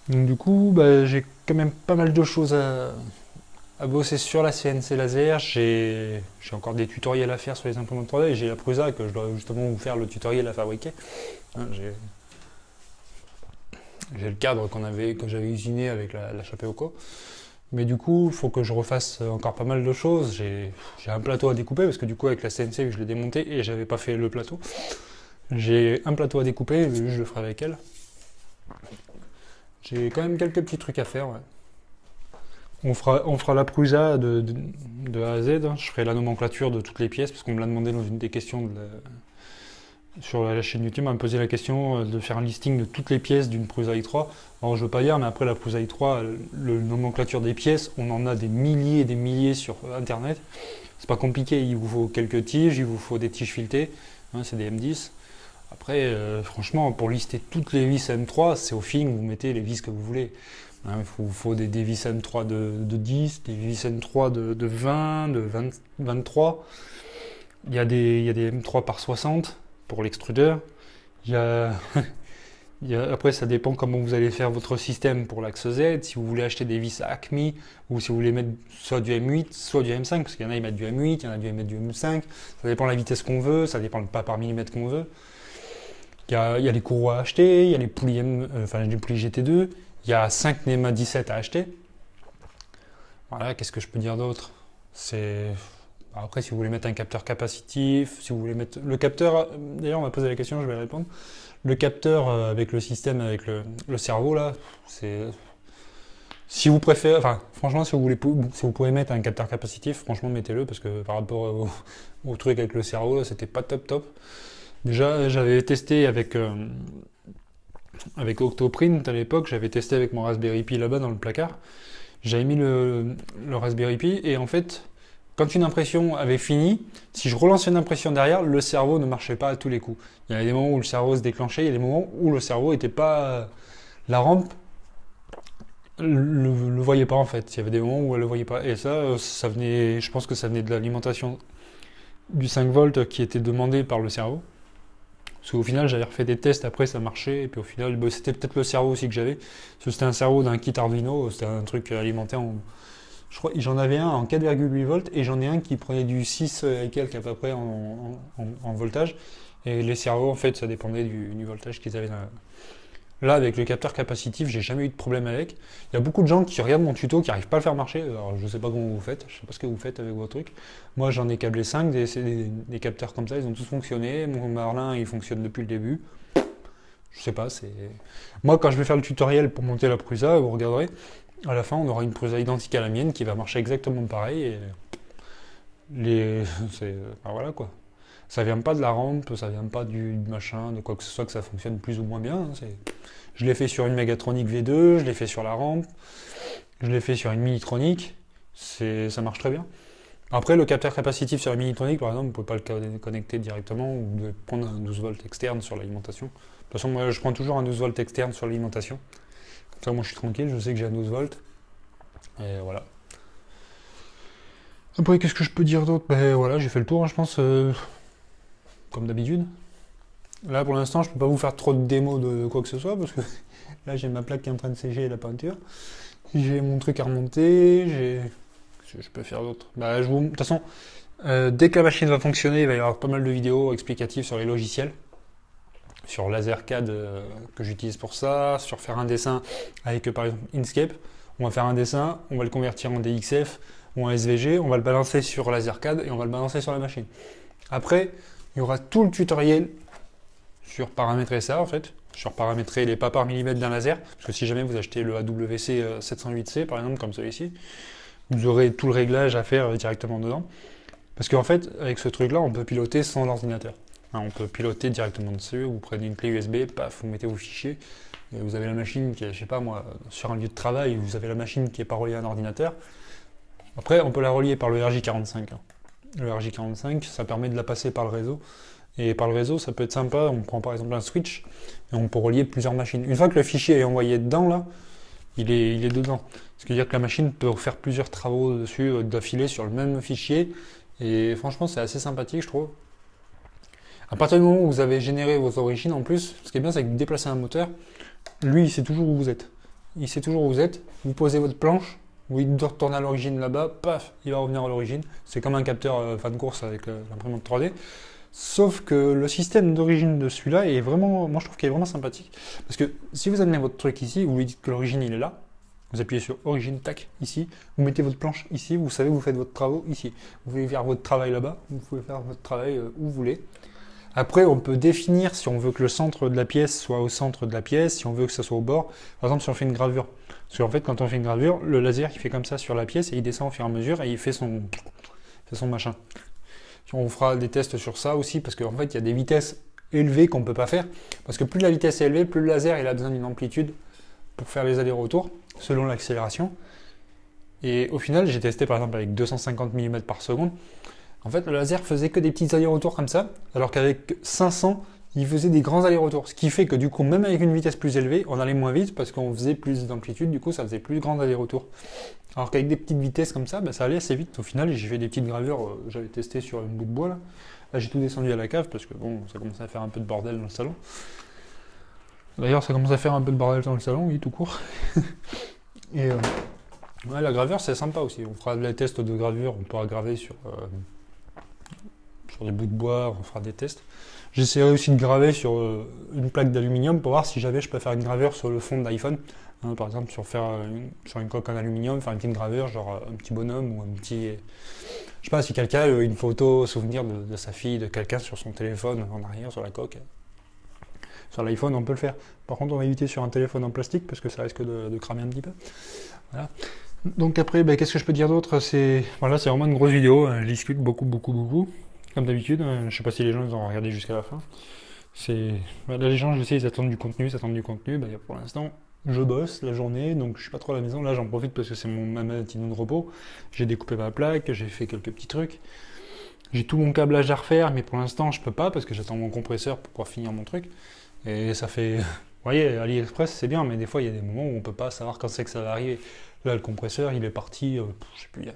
Donc du coup, j'ai quand même pas mal de choses à bosser sur la CNC laser. J'ai encore des tutoriels à faire sur les imprimantes 3D et j'ai la Prusa que je dois justement vous faire le tutoriel à fabriquer. Hein, j'ai le cadre que j'avais usiné avec la Chapeauco. Mais du coup, il faut que je refasse encore pas mal de choses. J'ai un plateau à découper parce que du coup, avec la CNC, je l'ai démonté et j'avais pas fait le plateau. J'ai un plateau à découper, je le ferai avec elle. J'ai quand même quelques petits trucs à faire. Ouais. On fera la Prusa de A à Z. Je ferai la nomenclature de toutes les pièces parce qu'on me l'a demandé dans une des questions sur la chaîne YouTube. On m'a posé la question de faire un listing de toutes les pièces d'une Prusa i3. Alors je veux pas dire, mais après la Prusa i3, la nomenclature des pièces, on en a des milliers et des milliers sur internet. C'est pas compliqué, il vous faut quelques tiges, il vous faut des tiges filetées, hein, c'est des M10. Après, franchement, pour lister toutes les vis M3, c'est au feeling, vous mettez les vis que vous voulez. Hein, il vous faut des vis M3 de 10, des vis M3 de 20, de 23. Il y a des M3 par 60 pour l'extrudeur. Après, ça dépend comment vous allez faire votre système pour l'axe Z. Si vous voulez acheter des vis Acme ou si vous voulez mettre soit du M8, soit du M5, parce qu'il y en a, ils mettent du M8, il y en a qui mettent du M5. Ça dépend de la vitesse qu'on veut, ça dépend le pas par millimètre qu'on veut. Il y a les courroies à acheter, il y a les poulies, les poulies GT2, il y a 5 NEMA 17 à acheter. Voilà, qu'est-ce que je peux dire d'autre? Après, si vous voulez mettre un capteur capacitif, si vous voulez mettre le capteur, d'ailleurs on m'a posé la question, je vais répondre. Le capteur avec le système, avec le cerveau là, c'est... Si vous préférez, enfin franchement si vous pouvez mettre un capteur capacitif, franchement mettez-le parce que par rapport au truc avec le cerveau là, c'était pas top. Déjà j'avais testé avec Octoprint à l'époque, j'avais testé avec mon Raspberry Pi là-bas dans le placard. J'avais mis le Raspberry Pi et en fait, quand une impression avait fini, si je relançais une impression derrière, le cerveau ne marchait pas à tous les coups. Il y avait des moments où le cerveau se déclenchait, il y a des moments où le cerveau n'était pas... La rampe le voyait pas en fait. Il y avait des moments où elle le voyait pas. Et ça venait, je pense que ça venait de l'alimentation du 5 volts qui était demandé par le cerveau. Parce qu'au final, j'avais refait des tests, après ça marchait, et puis au final, c'était peut-être le cerveau aussi que j'avais. Parce que c'était un cerveau d'un kit Arduino, c'était un truc alimenté en... Je crois j'en avais un en 4,8 volts, et j'en ai un qui prenait du 6 et quelques à peu près en voltage. Et les cerveaux, en fait, ça dépendait du voltage qu'ils avaient. Là, avec le capteur capacitif, j'ai jamais eu de problème avec. Il y a beaucoup de gens qui regardent mon tuto qui n'arrivent pas à le faire marcher. Alors, je sais pas comment vous faites, je sais pas ce que vous faites avec vos trucs. Moi, j'en ai câblé 5, des capteurs comme ça, ils ont tous fonctionné. Mon Marlin, il fonctionne depuis le début. Je sais pas, c'est... Moi, quand je vais faire le tutoriel pour monter la Prusa, vous regarderez, à la fin, on aura une Prusa identique à la mienne qui va marcher exactement pareil. Et voilà quoi. Ça vient pas de la rampe, ça vient pas du machin, de quoi que ce soit, que ça fonctionne plus ou moins bien. Je l'ai fait sur une Megatronic V2, je l'ai fait sur la rampe, je l'ai fait sur une Minitronic, ça marche très bien. Après, le capteur capacitif sur la Minitronic, par exemple, vous pouvez pas le connecter directement, ou vous devez prendre un 12 volts externe sur l'alimentation. De toute façon, moi, je prends toujours un 12 volts externe sur l'alimentation. Comme ça, moi, je suis tranquille, je sais que j'ai un 12 volts. Et voilà. Après, qu'est-ce que je peux dire d'autre? Ben voilà, j'ai fait le tour, hein, je pense. Comme d'habitude. Là pour l'instant je peux pas vous faire trop de démos de quoi que ce soit parce que là j'ai ma plaque qui est en train de sécher la peinture. J'ai mon truc à remonter, je peux faire d'autres. De toute façon, dès que la machine va fonctionner, il va y avoir pas mal de vidéos explicatives sur les logiciels. Sur LaserCAD que j'utilise pour ça, sur faire un dessin avec par exemple Inkscape. On va faire un dessin, on va le convertir en DXF ou en SVG, on va le balancer sur LaserCAD et on va le balancer sur la machine. Après, il y aura tout le tutoriel sur paramétrer ça en fait, sur paramétrer les pas par millimètre d'un laser, parce que si jamais vous achetez le AWC 708C par exemple comme celui-ci, vous aurez tout le réglage à faire directement dedans. Parce qu'en fait, avec ce truc là, on peut piloter sans l'ordinateur. Hein, on peut piloter directement dessus, vous prenez une clé USB, paf, vous mettez vos fichiers, et vous avez la machine qui est, je sais pas moi, sur un lieu de travail, vous avez la machine qui n'est pas reliée à un ordinateur. Après, on peut la relier par le RJ45. Hein. Le RJ45, ça permet de la passer par le réseau Et par le réseau, ça peut être sympa. On prend par exemple un switch et on peut relier plusieurs machines. Une fois que le fichier est envoyé dedans, là, il est dedans. Ce qui veut dire que la machine peut faire plusieurs travaux dessus d'affilée sur le même fichier. Et franchement, c'est assez sympathique, je trouve. À partir du moment où vous avez généré vos origines, en plus, ce qui est bien, c'est que vous déplacez un moteur, lui, il sait toujours où vous êtes. Il sait toujours où vous êtes. Vous posez votre planche, vous doit retourner à l'origine là-bas, paf, il va revenir à l'origine. C'est comme un capteur fan course avec l'imprimante 3D. Sauf que le système d'origine de celui-là est vraiment, moi je trouve qu'il est vraiment sympathique. Parce que si vous amenez votre truc ici, vous lui dites que l'origine il est là, vous appuyez sur origine, tac, ici, vous mettez votre planche ici, vous savez que vous faites votre travaux ici. Vous pouvez faire votre travail là-bas, vous pouvez faire votre travail où vous voulez. Après, on peut définir si on veut que le centre de la pièce soit au centre de la pièce, si on veut que ça soit au bord. Par exemple, si on fait une gravure. Parce qu'en fait, quand on fait une gravure, le laser il fait comme ça sur la pièce et il descend au fur et à mesure et il fait son machin. On fera des tests sur ça aussi parce qu'en fait, il y a des vitesses élevées qu'on ne peut pas faire. Parce que plus la vitesse est élevée, plus le laser il a besoin d'une amplitude pour faire les allers-retours selon l'accélération. Et au final, j'ai testé par exemple avec 250 mm par seconde. En fait, le laser faisait que des petits allers-retours comme ça, alors qu'avec 500, il faisait des grands allers-retours. Ce qui fait que du coup, même avec une vitesse plus élevée, on allait moins vite parce qu'on faisait plus d'amplitude, du coup, ça faisait plus grands allers-retours. Alors qu'avec des petites vitesses comme ça, ça allait assez vite. Au final, j'ai fait des petites gravures, j'avais testé sur une bout de bois là. Là, j'ai tout descendu à la cave parce que bon, ça commençait à faire un peu de bordel dans le salon. D'ailleurs, ça commence à faire un peu de bordel dans le salon, oui, tout court. Et ouais, la gravure, c'est sympa aussi. On fera des tests de gravure, on pourra graver sur des bouts de bois, on fera des tests. J'essaierai aussi de graver sur une plaque d'aluminium pour voir si jamais je peux faire une gravure sur le fond de l'iPhone. Hein, par exemple, sur une coque en aluminium, faire une petite gravure, genre un petit bonhomme ou un petit... Je sais pas, si quelqu'un a une photo souvenir de sa fille, de quelqu'un sur son téléphone en arrière, sur la coque. Sur l'iPhone, on peut le faire. Par contre, on va éviter sur un téléphone en plastique parce que ça risque de cramer un petit peu. Voilà. Donc après, qu'est-ce que je peux dire d'autre? Voilà, c'est vraiment une grosse vidéo. Je discute beaucoup. Comme d'habitude. Je sais pas si les gens ils ont regardé jusqu'à la fin. Là, les gens, je sais, ils attendent du contenu. Pour l'instant, je bosse la journée, donc je suis pas trop à la maison. Là, j'en profite parce que c'est ma matinée de repos. J'ai découpé ma plaque, j'ai fait quelques petits trucs. J'ai tout mon câblage à refaire, mais pour l'instant, je peux pas parce que j'attends mon compresseur pour pouvoir finir mon truc. Et ça fait... Vous voyez, AliExpress, c'est bien, mais des fois, il y a des moments où on peut pas savoir quand c'est que ça va arriver. Là, le compresseur, il est parti, je sais plus, il y a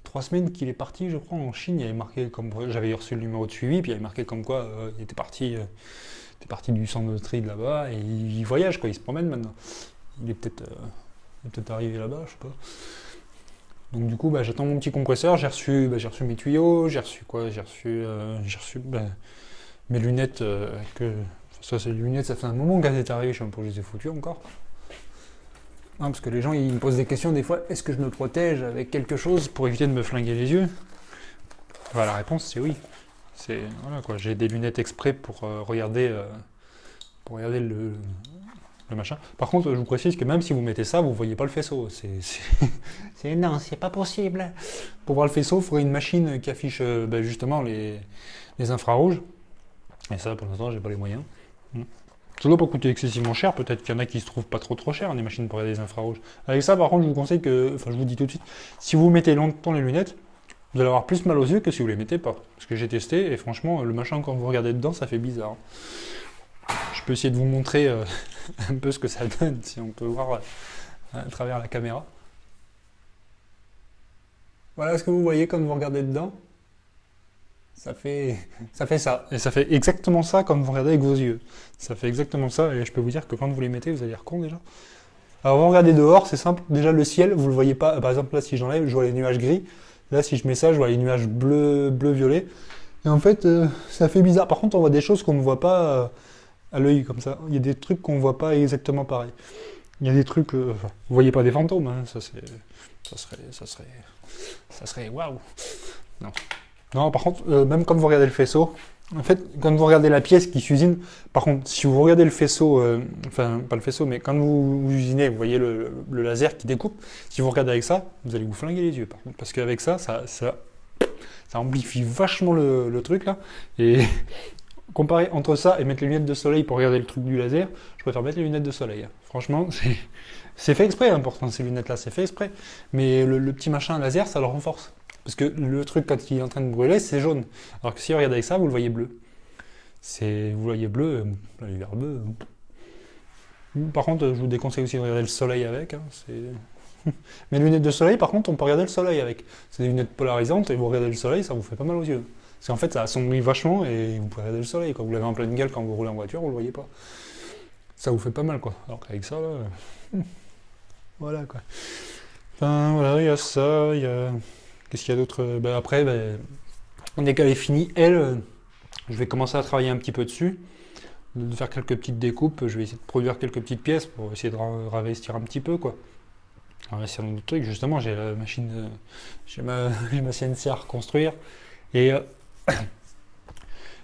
3 semaines qu'il est parti, je crois, en Chine. Il y avait marqué comme... J'avais reçu le numéro de suivi, puis il y avait marqué comme quoi il était parti du centre de tri de là-bas, et il voyage, quoi, il se promène maintenant. Il est peut-être arrivé là-bas, je sais pas. Donc du coup, j'attends mon petit compresseur, j'ai reçu mes tuyaux, j'ai reçu mes lunettes ça c'est les lunettes, ça fait un moment qu'elles étaient arrivées, je sais même pas où je les ai foutues encore. Non, parce que les gens ils me posent des questions des fois, est-ce que je me protège avec quelque chose pour éviter de me flinguer les yeux? Voilà, la réponse c'est oui. Voilà quoi, j'ai des lunettes exprès pour regarder le machin. Par contre, je vous précise que même si vous mettez ça, vous voyez pas le faisceau. Non, c'est pas possible. Pour voir le faisceau, il faudrait une machine qui affiche justement les infrarouges. Et ça, pour l'instant, j'ai pas les moyens. Ça doit pas coûter excessivement cher. Peut-être qu'il y en a qui se trouvent pas trop cher, des machines pour regarder les infrarouges. Avec ça, par contre, je vous conseille je vous dis tout de suite, si vous mettez longtemps les lunettes, vous allez avoir plus mal aux yeux que si vous les mettez pas. Parce que j'ai testé et franchement, le machin, quand vous regardez dedans, ça fait bizarre. Je peux essayer de vous montrer un peu ce que ça donne, si on peut voir à travers la caméra. Voilà ce que vous voyez quand vous regardez dedans. Ça fait ça. Et ça fait exactement ça quand vous regardez avec vos yeux. Ça fait exactement ça, et je peux vous dire que quand vous les mettez, vous allez l'air con déjà. Alors vous regardez dehors, c'est simple. Déjà le ciel, vous le voyez pas. Par exemple là, si j'enlève, je vois les nuages gris. Là, si je mets ça, je vois les nuages bleu-violet. Et en fait, ça fait bizarre. Par contre, on voit des choses qu'on ne voit pas à l'œil comme ça. Il y a des trucs qu'on ne voit pas exactement pareil. Il y a des trucs... vous voyez pas des fantômes, hein. Ça serait waouh. Non. Non, par contre, même quand vous regardez le faisceau, en fait, quand vous regardez la pièce qui s'usine, par contre, si vous regardez le faisceau, enfin, pas le faisceau, mais quand vous usinez, vous voyez le laser qui découpe, si vous regardez avec ça, vous allez vous flinguer les yeux, par contre, parce qu'avec ça amplifie vachement le truc, là, et comparer entre ça et mettre les lunettes de soleil pour regarder le truc du laser, je préfère mettre les lunettes de soleil. Hein. Franchement, c'est fait exprès, pourtant, ces lunettes-là, c'est fait exprès, mais le petit machin laser, ça le renforce. Parce que le truc, quand il est en train de brûler, c'est jaune. Alors que si vous regardez avec ça, vous le voyez bleu. Vous le voyez bleu, la lumière bleue. Par contre, je vous déconseille aussi de regarder le soleil avec. Hein, mais les lunettes de soleil, par contre, on peut regarder le soleil avec. C'est des lunettes polarisantes et vous regardez le soleil, ça vous fait pas mal aux yeux. Parce qu'en fait, ça assombrit vachement et vous pouvez regarder le soleil. Quand vous l'avez en pleine gueule quand vous roulez en voiture, vous le voyez pas. Ça vous fait pas mal, quoi. Alors qu'avec ça, là... voilà, quoi. Enfin, voilà, il y a ça, il y a... Qu'est-ce qu'il y a d'autre? Après, dès qu'elle est finie, je vais commencer à travailler un petit peu dessus, de faire quelques petites découpes, je vais essayer de produire quelques petites pièces pour essayer de ravestir un petit peu, quoi. Ravestir dans d'autres trucs, justement, j'ai la machine, j'ai ma CNC à reconstruire, et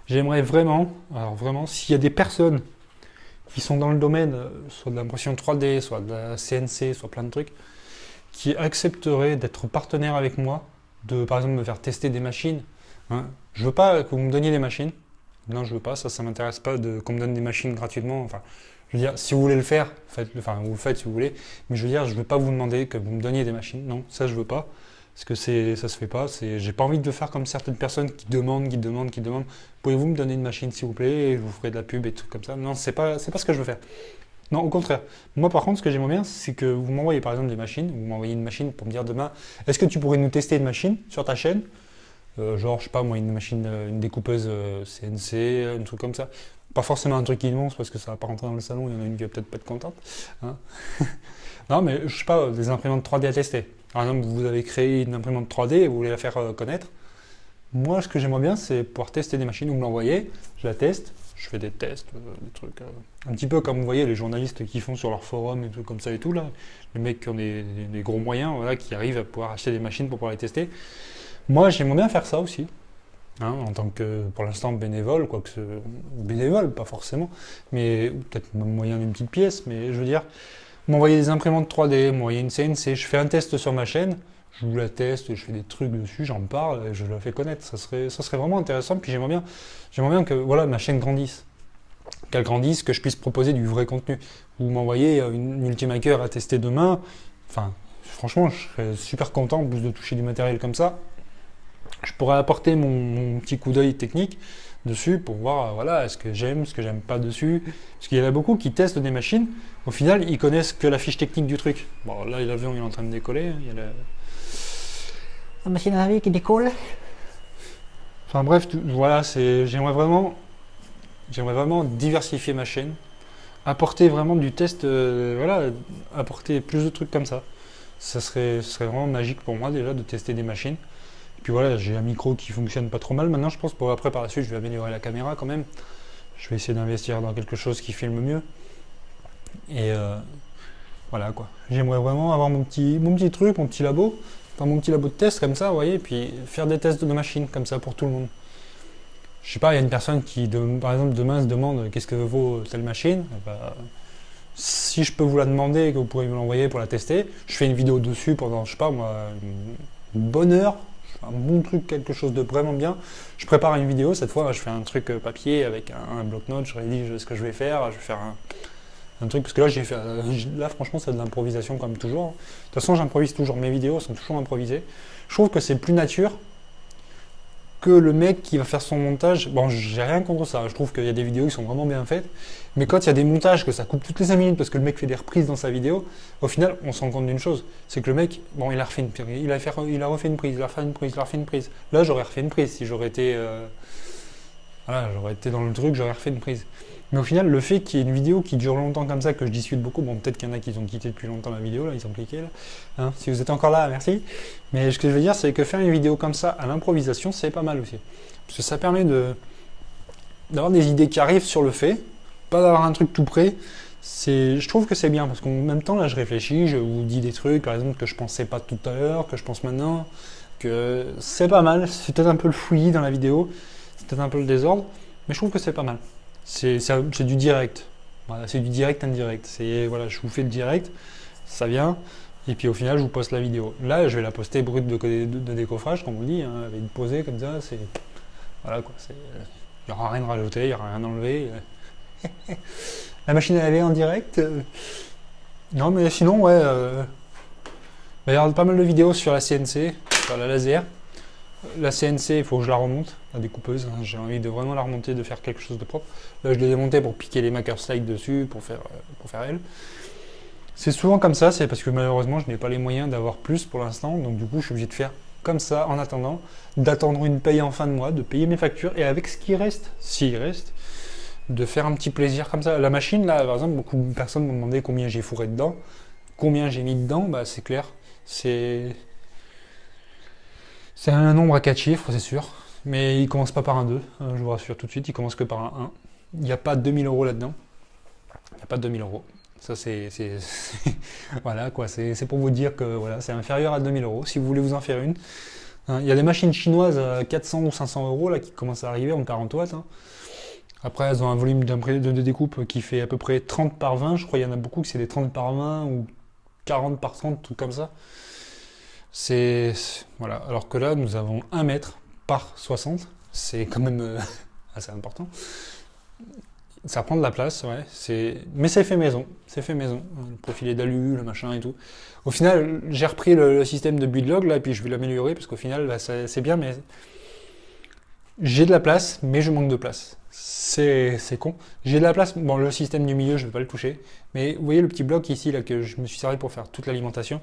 j'aimerais vraiment, alors vraiment, s'il y a des personnes qui sont dans le domaine, soit de l'impression 3D, soit de la CNC, soit plein de trucs, qui accepteraient d'être partenaires avec moi, de par exemple me faire tester des machines. Hein. Je veux pas que vous me donniez des machines. Non, je veux pas, ça m'intéresse pas qu'on me donne des machines gratuitement. Enfin, je veux dire, si vous voulez le faire, faites-le, enfin, vous le faites si vous voulez, mais je veux dire, je veux pas vous demander que vous me donniez des machines. Non, ça je veux pas. Parce que ça se fait pas. J'ai pas envie de faire comme certaines personnes qui demandent. Pouvez-vous me donner une machine s'il vous plaît et je vous ferai de la pub et tout comme ça. Non, c'est pas ce que je veux faire. Non, au contraire. Moi, par contre, ce que j'aimerais bien, c'est que vous m'envoyez par exemple des machines. Vous m'envoyez une machine pour me dire demain, est-ce que tu pourrais nous tester une machine sur ta chaîne? Genre, je sais pas moi, une machine, une découpeuse CNC, un truc comme ça. Pas forcément un truc immense parce que ça va pas rentrer dans le salon. Il y en a une qui va peut-être pas être contente. Hein. Non, mais je sais pas, des imprimantes 3D à tester. Par exemple, vous avez créé une imprimante 3D et vous voulez la faire connaître. Moi, ce que j'aimerais bien, c'est pouvoir tester des machines. Vous me l'envoyez, je la teste, je fais des tests, des trucs. Un petit peu comme vous voyez les journalistes qui font sur leur forum et tout comme ça et tout là. Les mecs qui ont des gros moyens, voilà, qui arrivent à pouvoir acheter des machines pour pouvoir les tester. Moi, j'aimerais bien faire ça aussi. Hein, en tant que, pour l'instant, bénévole, bénévole, pas forcément, mais peut-être moyen d'une petite pièce, mais je veux dire, m'envoyer des imprimantes 3D, m'envoyer une CNC, je fais un test sur ma chaîne, je vous la teste, je fais des trucs dessus, j'en parle, et je la fais connaître, ça serait vraiment intéressant, puis j'aimerais bien que voilà, ma chaîne grandisse, qu'elle grandisse, que je puisse proposer du vrai contenu. Vous m'envoyez une Ultimaker à tester demain, enfin, franchement, je serais super content en plus de toucher du matériel comme ça. Je pourrais apporter mon petit coup d'œil technique dessus pour voir voilà, ce que j'aime pas dessus. Parce qu'il y en a beaucoup qui testent des machines, au final ils connaissent que la fiche technique du truc. Bon là l'avion il est en train de décoller, il y a la machine à laver qui décolle. Enfin bref, voilà, j'aimerais vraiment diversifier ma chaîne, apporter vraiment du test, voilà, apporter plus de trucs comme ça. Ce serait vraiment magique pour moi déjà de tester des machines. Puis voilà, j'ai un micro qui fonctionne pas trop mal. Maintenant, je pense après par la suite, je vais améliorer la caméra quand même. Je vais essayer d'investir dans quelque chose qui filme mieux. Et voilà quoi. J'aimerais vraiment avoir mon petit truc, mon petit labo, enfin mon petit labo de test comme ça, vous voyez, puis faire des tests de machines comme ça pour tout le monde. Je sais pas, il y a une personne qui, par exemple, demain se demande qu'est-ce que vaut telle machine. Si je peux vous la demander et que vous pourrez me l'envoyer pour la tester, je fais une vidéo dessus pendant, je sais pas moi, une bonne heure. Un bon truc, quelque chose de vraiment bien. Je prépare une vidéo, cette fois je fais un truc papier avec un bloc-notes, je rédige ce que je vais faire un truc, parce que là franchement c'est de l'improvisation comme toujours. De toute façon j'improvise toujours, mes vidéos sont toujours improvisées. Je trouve que c'est plus nature que le mec qui va faire son montage. Bon, j'ai rien contre ça, je trouve qu'il y a des vidéos qui sont vraiment bien faites, mais quand il y a des montages que ça coupe toutes les 5 minutes parce que le mec fait des reprises dans sa vidéo, au final on se rend compte d'une chose, c'est que le mec, bon, il a refait une prise, il a refait une prise, il a refait une prise. Là j'aurais refait une prise si j'aurais été dans le truc, j'aurais refait une prise. Mais au final, le fait qu'il y ait une vidéo qui dure longtemps comme ça, que je discute beaucoup, bon peut-être qu'il y en a qui ont quitté depuis longtemps la vidéo, là, ils ont cliqué là. Hein, si vous êtes encore là, merci. Mais ce que je veux dire, c'est que faire une vidéo comme ça à l'improvisation, c'est pas mal aussi. Parce que ça permet d'avoir des idées qui arrivent sur le fait, pas d'avoir un truc tout prêt. Je trouve que c'est bien, parce qu'en même temps, là, je réfléchis, je vous dis des trucs, par exemple, que je pensais pas tout à l'heure, que je pense maintenant, que c'est pas mal. C'est peut-être un peu le fouillis dans la vidéo, c'est peut-être un peu le désordre, mais je trouve que c'est pas mal. C'est du direct. Voilà, c'est du direct indirect. Voilà, je vous fais le direct, ça vient, et puis au final, je vous poste la vidéo. Là, je vais la poster brute de décoffrage, comme on dit, hein, avec une posée comme ça. Voilà quoi. Il n'y aura rien de rajouté, il n'y aura rien d'enlevé. La machine à laver en direct. Non, mais sinon, ouais. Il y a pas mal de vidéos sur la CNC, sur la laser. La CNC, il faut que je la remonte, la découpeuse. Hein. J'ai envie de vraiment la remonter, de faire quelque chose de propre. Là, je l'ai démontée pour piquer les marker slides dessus, pour faire elle. C'est souvent comme ça, c'est parce que malheureusement, je n'ai pas les moyens d'avoir plus pour l'instant. Donc du coup, je suis obligé de faire comme ça en attendant, d'attendre une paye en fin de mois, de payer mes factures, et avec ce qui reste, s'il reste, de faire un petit plaisir comme ça. La machine, là, par exemple, beaucoup de personnes m'ont demandé combien j'ai fourré dedans, combien j'ai mis dedans, bah c'est clair, c'est un nombre à 4 chiffres, c'est sûr, mais il commence pas par un 2, je vous rassure tout de suite, il commence que par un 1. Il n'y a pas 2000 euros là-dedans, il n'y a pas 2000 euros. Ça, voilà, quoi, c'est pour vous dire que voilà, c'est inférieur à 2000 euros, si vous voulez vous en faire une. Hein, il y a des machines chinoises à 400 ou 500 euros là, qui commencent à arriver en 40 watts. Hein. Après, elles ont un volume de découpe qui fait à peu près 30 par 20. Je crois qu'il y en a beaucoup que c'est des 30 par 20 ou 40 par 30, trucs comme ça. Voilà. Alors que là, nous avons 1 mètre par 60. C'est quand même assez important. Ça prend de la place, ouais. Mais c'est fait maison. C'est fait maison. Le profilet d'alu, le machin et tout. Au final, j'ai repris le système de buildlog là, et puis je vais l'améliorer parce qu'au final, bah, c'est bien, mais j'ai de la place, mais je manque de place. C'est con. J'ai de la place. Bon, le système du milieu, je ne vais pas le toucher. Mais vous voyez le petit bloc ici là que je me suis servi pour faire toute l'alimentation.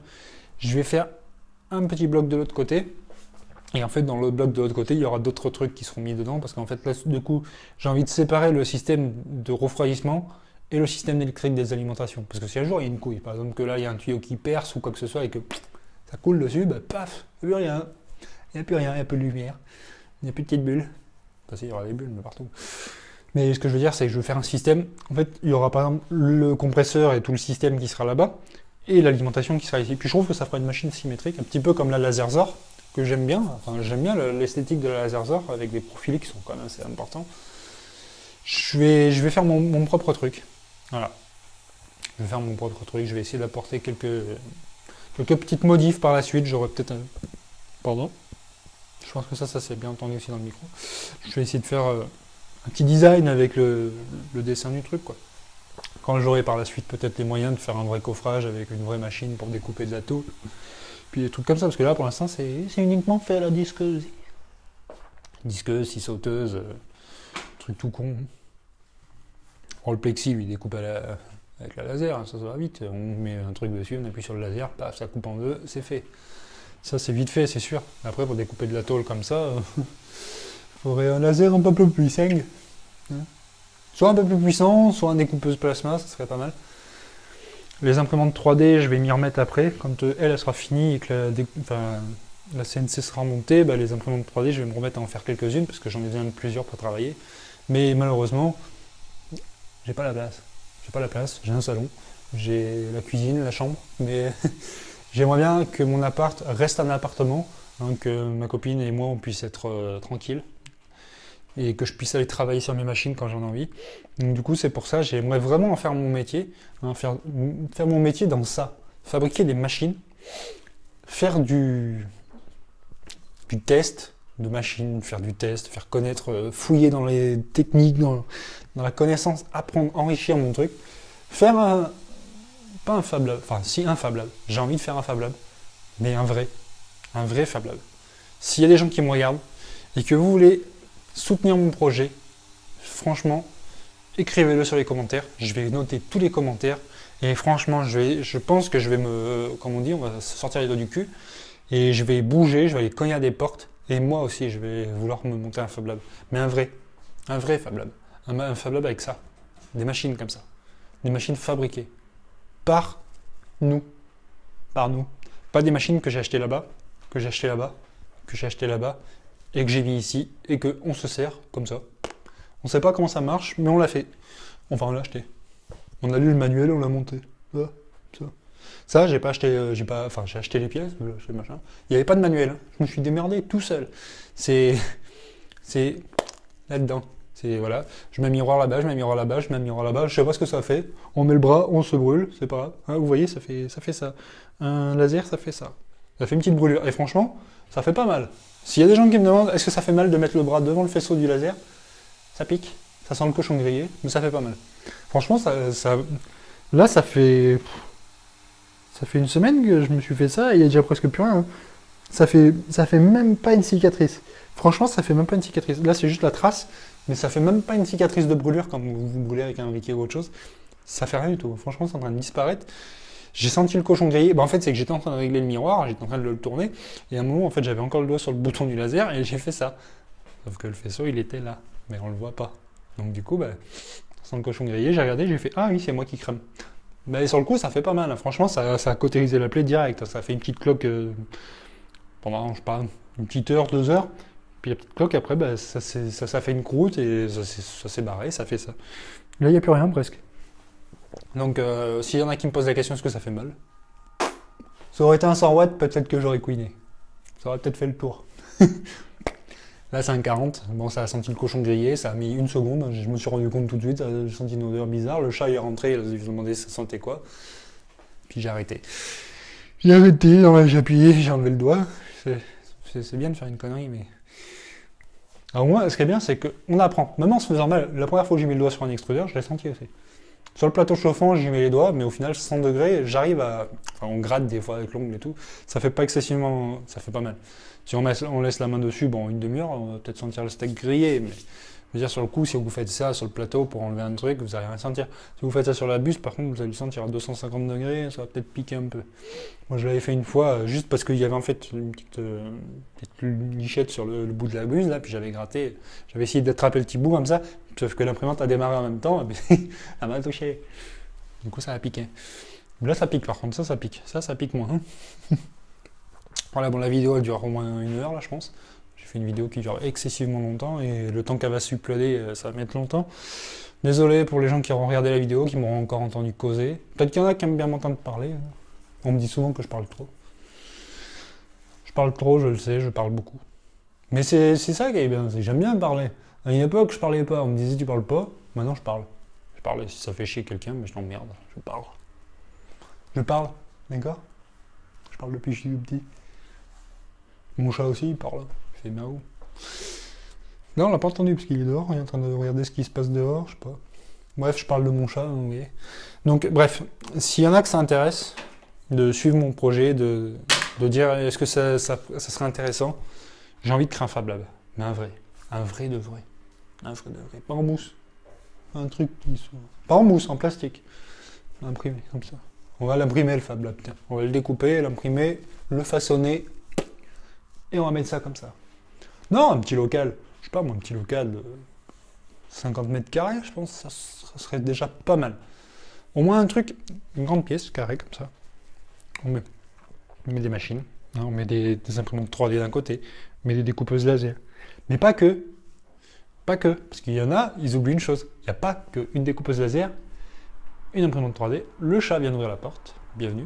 Je vais faire un petit bloc de l'autre côté. Et en fait, dans le bloc de l'autre côté, il y aura d'autres trucs qui seront mis dedans. Parce qu'en fait, là, du coup, j'ai envie de séparer le système de refroidissement et le système électrique des alimentations. Parce que si un jour il y a une couille, par exemple que là, il y a un tuyau qui perce ou quoi que ce soit et que ça coule dessus, bah paf, il n'y a plus rien. Il n'y a plus rien, il n'y a plus de lumière. Il n'y a plus de petites bulles. Enfin, si, il y aura des bulles, mais partout. Mais ce que je veux dire, c'est que je veux faire un système. En fait, il y aura par exemple le compresseur et tout le système qui sera là-bas, et l'alimentation qui sera ici. Puis je trouve que ça fera une machine symétrique, un petit peu comme la Laserzor, que j'aime bien. Enfin, j'aime bien l'esthétique de la Laserzor, avec des profilés qui sont quand même assez importants. Je vais faire mon propre truc. Voilà. Je vais faire mon propre truc. Je vais essayer d'apporter quelques petites modifs par la suite. J'aurai peut-être un... Pardon. Je pense que ça c'est bien entendu aussi dans le micro. Je vais essayer de faire un petit design avec le dessin du truc, quoi. Quand j'aurai par la suite peut-être les moyens de faire un vrai coffrage avec une vraie machine pour découper de la tôle. Puis des trucs comme ça, parce que là pour l'instant c'est uniquement fait à la disqueuse. Disqueuse, scie sauteuse, truc tout con. Bon, le plexi lui découpe avec la laser, hein, ça va vite. On met un truc dessus, on appuie sur le laser, paf, ça coupe en deux, c'est fait. Ça c'est vite fait, c'est sûr. Après pour découper de la tôle comme ça, il faudrait un laser un peu plus puissant. Soit un peu plus puissant, soit un découpeuse plasma, ça serait pas mal. Les imprimantes 3D, je vais m'y remettre après. Quand elle sera finie et que la CNC sera montée, bah, les imprimantes 3D, je vais me remettre à en faire quelques-unes parce que j'en ai besoin de plusieurs pour travailler. Mais malheureusement, j'ai pas la place. J'ai pas la place, j'ai un salon, j'ai la cuisine, la chambre, mais j'aimerais bien que mon appart reste un appartement, hein, que ma copine et moi on puisse être tranquilles et que je puisse aller travailler sur mes machines quand j'en ai envie. Donc du coup c'est pour ça, j'aimerais vraiment en faire mon métier, hein, faire mon métier dans ça, fabriquer des machines, faire du test de machines, faire du test, faire connaître, fouiller dans les techniques, dans la connaissance, apprendre, enrichir mon truc, faire pas un Fab Lab, enfin si un Fab Lab, j'ai envie de faire un Fab Lab, mais un vrai Fab Lab. S'il y a des gens qui me regardent et que vous voulez soutenir mon projet, franchement, écrivez-le sur les commentaires, je vais noter tous les commentaires et franchement, je pense que je vais comme on dit, on va se sortir les doigts du cul et je vais bouger, je vais aller cogner à des portes et moi aussi je vais vouloir me monter un Fab Lab, mais un vrai Fab Lab, un Fab Lab avec ça, des machines comme ça, des machines fabriquées par nous, pas des machines que j'ai achetées là-bas, que j'ai achetées là-bas et que j'ai mis ici et qu'on se sert comme ça. On ne sait pas comment ça marche, mais on l'a fait. Enfin, on l'a acheté. On a lu le manuel, on l'a monté. Ça, j'ai pas acheté, j'ai acheté les pièces, j'ai acheté le machin. Il n'y avait pas de manuel. Je me suis démerdé tout seul. C'est là-dedans. Voilà, je mets un miroir là-bas, je mets un miroir là-bas, je mets un miroir là-bas, je sais pas ce que ça fait. On met le bras, on se brûle, c'est pas grave. Hein, vous voyez, ça fait ça. Un laser, ça fait ça. Ça fait une petite brûlure. Et franchement, ça fait pas mal. S'il y a des gens qui me demandent est-ce que ça fait mal de mettre le bras devant le faisceau du laser, ça pique, ça sent le cochon grillé, mais ça fait pas mal. Franchement, là, ça fait une semaine que je me suis fait ça et il y a déjà presque plus rien. Hein. ça fait même pas une cicatrice. Franchement, ça fait même pas une cicatrice. Là, c'est juste la trace, mais ça fait même pas une cicatrice de brûlure quand vous brûlez avec un briquet ou autre chose. Ça fait rien du tout. Franchement, c'est en train de disparaître. J'ai senti le cochon grillé. Bah, en fait, c'est que j'étais en train de régler le miroir, j'étais en train de le tourner, et à un moment, en fait, j'avais encore le doigt sur le bouton du laser, et j'ai fait ça. Sauf que le faisceau, il était là, mais on le voit pas. Donc du coup, bah, sans le cochon grillé, j'ai regardé, j'ai fait ah oui, c'est moi qui crame. Bah, et sur le coup, ça fait pas mal. Hein. Franchement, ça a cautérisé la plaie direct. Ça fait une petite cloque pendant, je sais pas, une petite heure, 2 heures. Puis la petite cloque, après, bah, ça fait une croûte et ça s'est barré, ça fait ça. Là, il n'y a plus rien presque. Donc, s'il y en a qui me posent la question, est-ce que ça fait mal? Ça aurait été un 100 watts, peut-être que j'aurais couiné. Ça aurait peut-être fait le tour. Là, c'est un 40. Bon, ça a senti le cochon grillé, ça a mis une seconde. Je me suis rendu compte tout de suite, j'ai senti une odeur bizarre. Le chat est rentré, il a demandé si ça sentait quoi. Puis j'ai arrêté. J'ai arrêté, j'ai appuyé, j'ai enlevé le doigt. C'est bien de faire une connerie, mais. Alors, moi, ce qui est bien, c'est qu'on apprend. Même en se faisant mal, la première fois que j'ai mis le doigt sur un extrudeur, je l'ai senti aussi. Sur le plateau chauffant, j'y mets les doigts, mais au final, 100 degrés, j'arrive à. Enfin, on gratte des fois avec l'ongle et tout. Ça fait pas excessivement. Ça fait pas mal. Si on laisse la main dessus, bon, une demi-heure, on va peut-être sentir le steak grillé, mais je veux dire, sur le coup, si vous faites ça sur le plateau pour enlever un truc, vous n'allez rien sentir. Si vous faites ça sur la buse, par contre, vous allez le sentir à 250 degrés, ça va peut-être piquer un peu. Moi, je l'avais fait une fois, juste parce qu'il y avait en fait une petite lichette sur le bout de la buse, là, puis j'avais gratté, j'avais essayé d'attraper le petit bout comme ça, sauf que l'imprimante a démarré en même temps, et elle m'a touché. Du coup, ça a piqué. Là, ça pique, par contre, ça pique. Ça pique moins. Hein. Voilà, bon, la vidéo elle dure au moins 1 heure là, je pense. J'ai fait une vidéo qui dure excessivement longtemps et le temps qu'elle va s'uploader, ça va mettre longtemps. Désolé pour les gens qui auront regardé la vidéo, qui m'auront encore entendu causer. Peut-être qu'il y en a qui aiment bien m'entendre parler. On me dit souvent que je parle trop. Je parle trop, je le sais, je parle beaucoup. Mais c'est ça qui est bien, c'est que j'aime bien parler. À une époque, je parlais pas. On me disait tu parles pas. Maintenant, je parle. Je parle. Si ça fait chier quelqu'un, mais je t'emmerde. Je parle. Je parle, d'accord? Je parle depuis que je suis petit. Mon chat aussi, il parle. Il fait miaou. Non, on l'a pas entendu parce qu'il est dehors. Il est en train de regarder ce qui se passe dehors, je sais pas. Bref, je parle de mon chat, vous voyez. Donc, bref, s'il y en a que ça intéresse, de suivre mon projet, de dire est-ce que ça serait intéressant, j'ai envie de créer un Fab Lab. Mais un vrai. Un vrai de vrai. Un vrai de vrai. Pas en mousse. Un truc qui soit. Pas en mousse, en plastique. Imprimé, comme ça. On va l'imprimer le Fab Lab. Tiens. On va le découper, l'imprimer, le façonner. Et on va mettre ça comme ça. Non, un petit local. Je sais pas, moi, un petit local de 50 mètres carrés, je pense, ça serait déjà pas mal. Au moins un truc, une grande pièce, carrée, comme ça. On met des machines, hein, on met des imprimantes 3D d'un côté, on met des découpeuses laser. Mais pas que. Pas que. Parce qu'il y en a, ils oublient une chose. Il n'y a pas qu'une découpeuse laser, une imprimante 3D. Le chat vient d'ouvrir la porte. Bienvenue.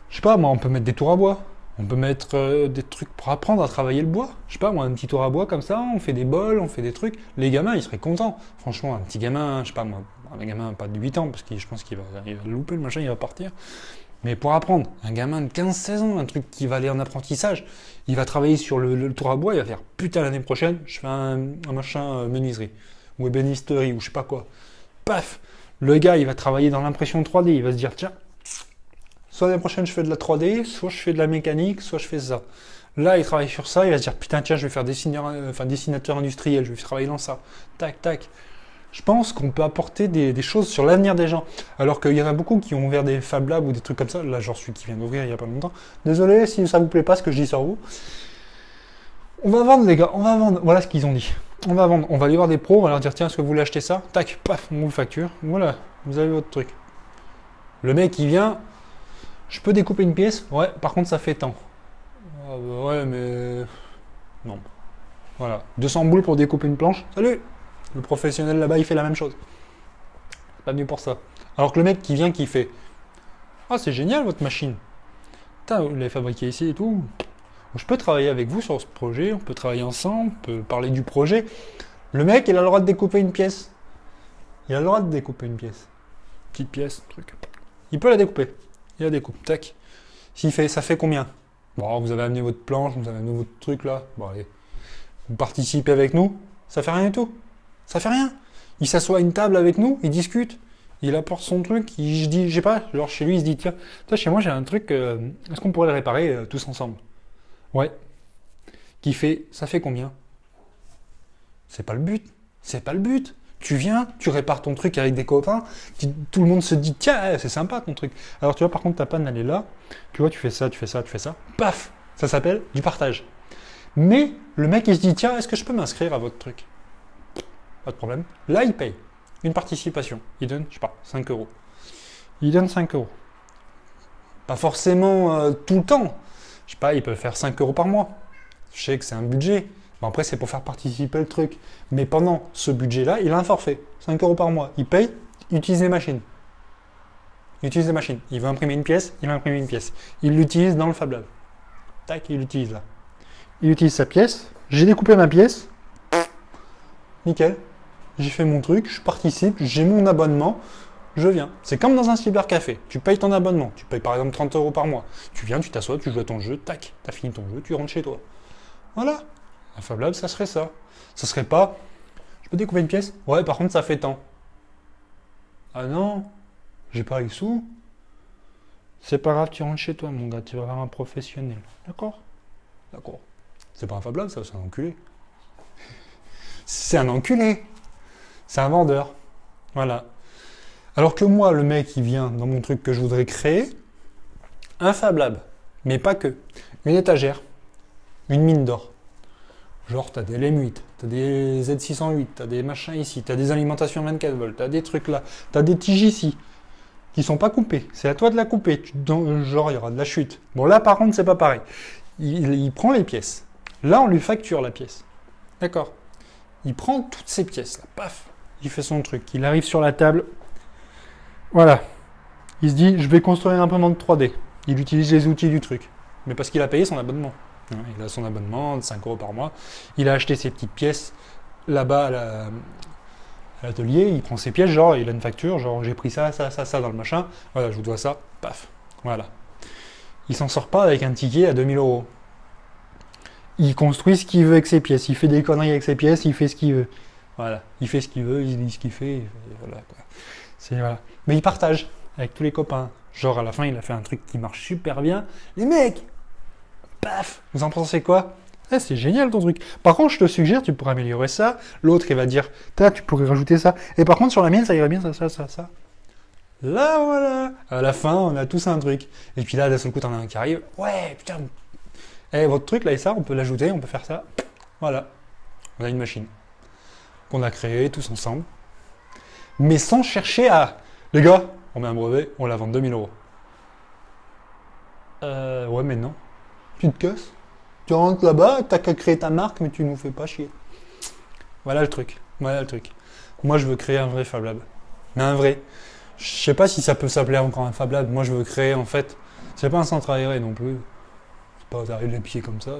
Je sais pas, moi, on peut mettre des tours à bois. On peut mettre des trucs pour apprendre à travailler le bois. Je sais pas, moi, un petit tour à bois comme ça, on fait des bols, on fait des trucs. Les gamins, ils seraient contents. Franchement, un petit gamin, je sais pas moi, un gamin pas de 8 ans, parce que je pense qu'il va louper le machin, il va partir. Mais pour apprendre, un gamin de 15-16 ans, un truc qui va aller en apprentissage, il va travailler sur le tour à bois, il va faire putain l'année prochaine, je fais un machin menuiserie, ou ébénisterie, ou je sais pas quoi. Paf! Le gars, il va travailler dans l'impression 3D, il va se dire, tiens, soit l'année prochaine je fais de la 3D, soit je fais de la mécanique, soit je fais ça. Là, il travaille sur ça, il va se dire, putain, tiens, je vais faire dessinateur industriel, je vais travailler dans ça. Tac, tac. Je pense qu'on peut apporter des choses sur l'avenir des gens. Alors qu'il y en a beaucoup qui ont ouvert des Fab Labs ou des trucs comme ça. Là, genre celui qui vient d'ouvrir il n'y a pas longtemps. Désolé si ça vous plaît pas ce que je dis sur vous. On va vendre, les gars, on va vendre. Voilà ce qu'ils ont dit. On va vendre. On va aller voir des pros, on va leur dire, tiens, est-ce que vous voulez acheter ça? Tac, paf, on vous facture. Voilà, vous avez votre truc. Le mec, il vient. Je peux découper une pièce? Ouais, par contre, ça fait tant. Ah bah ouais, mais. Non. Voilà. 200 boules pour découper une planche. Salut! Le professionnel là-bas, il fait la même chose. C'est pas venu pour ça. Alors que le mec qui vient, qui fait ah, c'est génial votre machine. Putain, vous l'avez fabriquée ici et tout. Je peux travailler avec vous sur ce projet, on peut travailler ensemble, on peut parler du projet. Le mec, il a le droit de découper une pièce. Il a le droit de découper une pièce. Petite pièce, truc. Il peut la découper. Il la découpe, tac. S'il fait, ça fait combien? Bon, vous avez amené votre planche, vous avez amené votre truc là. Bon, allez. Vous participez avec nous, ça fait rien du tout. Ça fait rien. Il s'assoit à une table avec nous, il discute, il apporte son truc, je dis, je sais pas, genre chez lui, il se dit, tiens, toi chez moi j'ai un truc, est-ce qu'on pourrait le réparer tous ensemble? Ouais. Qui fait, ça fait combien? C'est pas le but. C'est pas le but. Tu viens, tu répares ton truc avec des copains, tout le monde se dit, tiens, c'est sympa ton truc. Alors tu vois, par contre, ta panne, elle est là. Tu vois, tu fais ça, tu fais ça, tu fais ça. Paf! Ça s'appelle du partage. Mais le mec, il se dit, tiens, est-ce que je peux m'inscrire à votre truc? Pas de problème. Là, il paye une participation. Il donne, je sais pas, 5 euros. Il donne 5 euros. Pas forcément tout le temps. Je sais pas, il peut faire 5 euros par mois. Je sais que c'est un budget. Bon, après, c'est pour faire participer le truc. Mais pendant ce budget-là, il a un forfait. 5 euros par mois. Il paye, il utilise les machines. Il utilise les machines. Il veut imprimer une pièce, il va imprimer une pièce. Il l'utilise dans le Fab Lab. Tac, il l'utilise là. Il utilise sa pièce. J'ai découpé ma pièce. Nickel. J'ai fait mon truc, je participe, j'ai mon abonnement, je viens. C'est comme dans un cybercafé. Tu payes ton abonnement. Tu payes par exemple 30 euros par mois. Tu viens, tu t'assois, tu joues à ton jeu, tac, t'as fini ton jeu, tu rentres chez toi. Voilà. Un Fab Lab, ça serait ça. Ça serait pas, je peux découper une pièce? Ouais, par contre, ça fait tant. Ah non, j'ai pas les sous. C'est pas grave, tu rentres chez toi, mon gars, tu vas voir un professionnel. D'accord? D'accord. C'est pas un Fab Lab, ça, c'est un enculé. C'est un enculé. C'est un vendeur. Voilà. Alors que moi, le mec, il vient dans mon truc que je voudrais créer, un Fab Lab, mais pas que. Une étagère, une mine d'or. Genre, t'as des LM8, t'as des Z608, t'as des machins ici, t'as des alimentations 24 volts, t'as des trucs là, t'as des tiges ici, qui sont pas coupées. C'est à toi de la couper. Genre, il y aura de la chute. Bon, là, par contre, c'est pas pareil. Il prend les pièces. Là, on lui facture la pièce. D'accord? Il prend toutes ces pièces là, paf, il fait son truc. Il arrive sur la table. Voilà. Il se dit, je vais construire une imprimante 3D. Il utilise les outils du truc. Mais parce qu'il a payé son abonnement. Il a son abonnement de 5 euros par mois. Il a acheté ses petites pièces là-bas à l'atelier. Il prend ses pièces, genre, il a une facture, genre, j'ai pris ça, ça, ça, ça dans le machin. Voilà, je vous dois ça. Paf. Voilà. Il s'en sort pas avec un ticket à 2000 euros. Il construit ce qu'il veut avec ses pièces. Il fait des conneries avec ses pièces, il fait ce qu'il veut. Voilà. Il fait ce qu'il veut, il dit ce qu'il fait. Et voilà, quoi. Voilà. Mais il partage avec tous les copains. Genre, à la fin, il a fait un truc qui marche super bien. Les mecs, paf, vous en pensez quoi? Ah, c'est génial ton truc. Par contre, je te suggère, tu pourrais améliorer ça. L'autre, il va dire, tu pourrais rajouter ça. Et par contre, sur la mienne, ça irait bien, ça, ça, ça, ça. Là, voilà. À la fin, on a tous un truc. Et puis là, d'un seul coup, t'en as un qui arrive. Ouais, putain. Eh, votre truc, là et ça, on peut l'ajouter, on peut faire ça. Voilà. On a une machine qu'on a créée tous ensemble. Mais sans chercher à... Les gars, on met un brevet, on la vend 2000 euros. Ouais, mais non. Tu te casses. Tu rentres là-bas, t'as qu'à créer ta marque, mais tu nous fais pas chier. Voilà le truc. Voilà le truc. Moi, je veux créer un vrai Fab Lab. Mais un vrai. Je sais pas si ça peut s'appeler encore un Fab Lab. Moi, je veux créer, en fait... C'est pas un centre aéré non plus. T'arrives les pieds comme ça,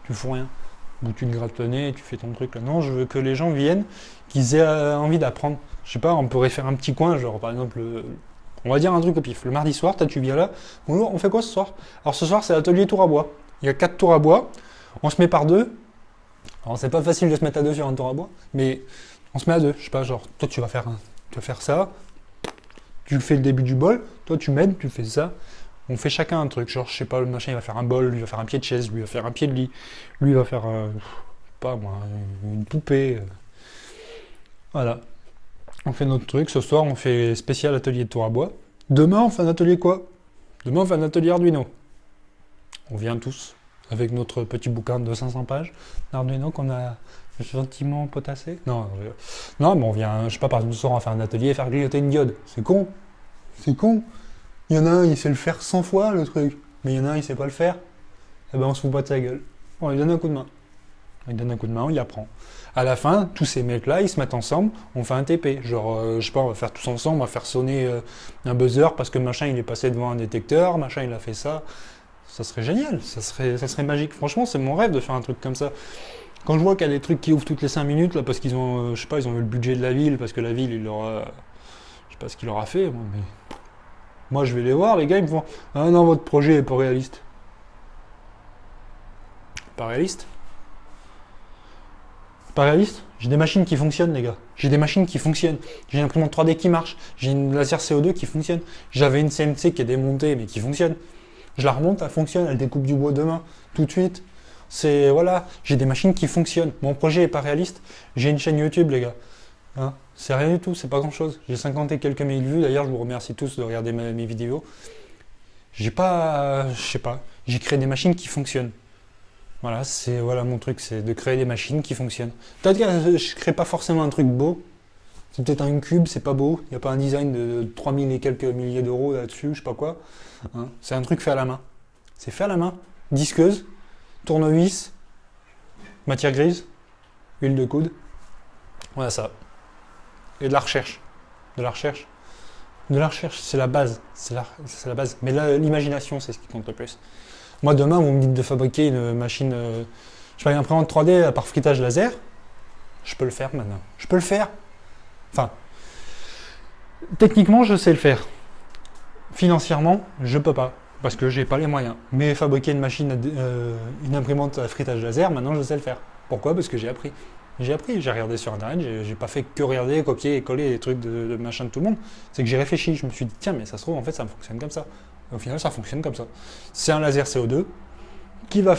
tu fous rien. Ou tu te grattes le nez et tu fais ton truc là. Non, je veux que les gens viennent, qu'ils aient envie d'apprendre. Je sais pas, on pourrait faire un petit coin, genre par exemple, on va dire un truc au pif. Le mardi soir, tu viens là. Bonjour, on fait quoi ce soir? Alors ce soir, c'est l'atelier tour à bois. Il y a 4 tours à bois. On se met par deux. Alors c'est pas facile de se mettre à deux sur un tour à bois, mais on se met à deux. Je sais pas, genre, toi tu vas faire ça. Tu fais le début du bol. Toi tu m'aides, tu fais ça. On fait chacun un truc, genre je sais pas, le machin il va faire un bol, lui il va faire un pied de chaise, lui il va faire un pied de lit, lui il va faire, pas moi, une poupée. Voilà. On fait notre truc, ce soir on fait spécial atelier de tour à bois. Demain on fait un atelier quoi? Demain on fait un atelier Arduino. On vient tous, avec notre petit bouquin de 500 pages d'Arduino qu'on a gentiment potassé. Non, mais on vient, je sais pas, par exemple ce soir on va faire un atelier et faire grignoter une diode. C'est con. C'est con. Il y en a un, il sait le faire 100 fois, le truc. Mais il y en a un, il sait pas le faire. Eh ben, on se fout pas de sa gueule. On lui donne un coup de main. On lui donne un coup de main, on y apprend. À la fin, tous ces mecs-là, ils se mettent ensemble, on fait un TP. Genre, je sais pas, on va faire tous ensemble, on va faire sonner un buzzer parce que machin, il est passé devant un détecteur, machin, il a fait ça. Ça serait génial, ça serait magique. Franchement, c'est mon rêve de faire un truc comme ça. Quand je vois qu'il y a des trucs qui ouvrent toutes les 5 minutes, là, parce qu'ils ont, je sais pas, ils ont eu le budget de la ville, parce que la ville, il leur a... Je sais pas ce qu'il leur a fait, moi, mais... Moi, je vais les voir, les gars, ils me font « Ah non, votre projet est pas réaliste. » Pas réaliste? Pas réaliste? J'ai des machines qui fonctionnent, les gars. J'ai des machines qui fonctionnent. J'ai une imprimante 3D qui marche. J'ai une laser CO2 qui fonctionne. J'avais une CMC qui est démontée, mais qui fonctionne. Je la remonte, elle fonctionne, elle découpe du bois demain, tout de suite. C'est, voilà, j'ai des machines qui fonctionnent. Mon projet est pas réaliste. J'ai une chaîne YouTube, les gars. Hein, c'est rien du tout, c'est pas grand chose. J'ai 50 et quelques mille vues. D'ailleurs, je vous remercie tous de regarder mes vidéos. J'ai pas, je sais pas, j'ai créé des machines qui fonctionnent. Voilà, c'est voilà mon truc, c'est de créer des machines qui fonctionnent. Peut-être que je crée pas forcément un truc beau. C'est peut-être un cube, c'est pas beau. Il n'y a pas un design de 3000 et quelques milliers d'euros là-dessus, je sais pas quoi. Hein, c'est un truc fait à la main. C'est fait à la main. Disqueuse, tournevis, matière grise, huile de coude. Voilà ça. Et de la recherche. De la recherche. De la recherche, c'est la base. C'est la base. Mais l'imagination, c'est ce qui compte le plus. Moi, demain, vous me dites de fabriquer une machine, je sais pas, une imprimante 3D par frittage laser. Je peux le faire maintenant. Je peux le faire. Enfin, techniquement, je sais le faire. Financièrement, je peux pas. Parce que j'ai pas les moyens. Mais fabriquer une machine, une imprimante à frittage laser, maintenant, je sais le faire. Pourquoi? Parce que j'ai appris. J'ai appris, j'ai regardé sur internet, j'ai pas fait que regarder, copier et coller les trucs de machin de tout le monde. C'est que j'ai réfléchi, je me suis dit, tiens, mais ça se trouve, en fait, ça fonctionne comme ça. Au final, ça fonctionne comme ça. C'est un laser CO2 qui va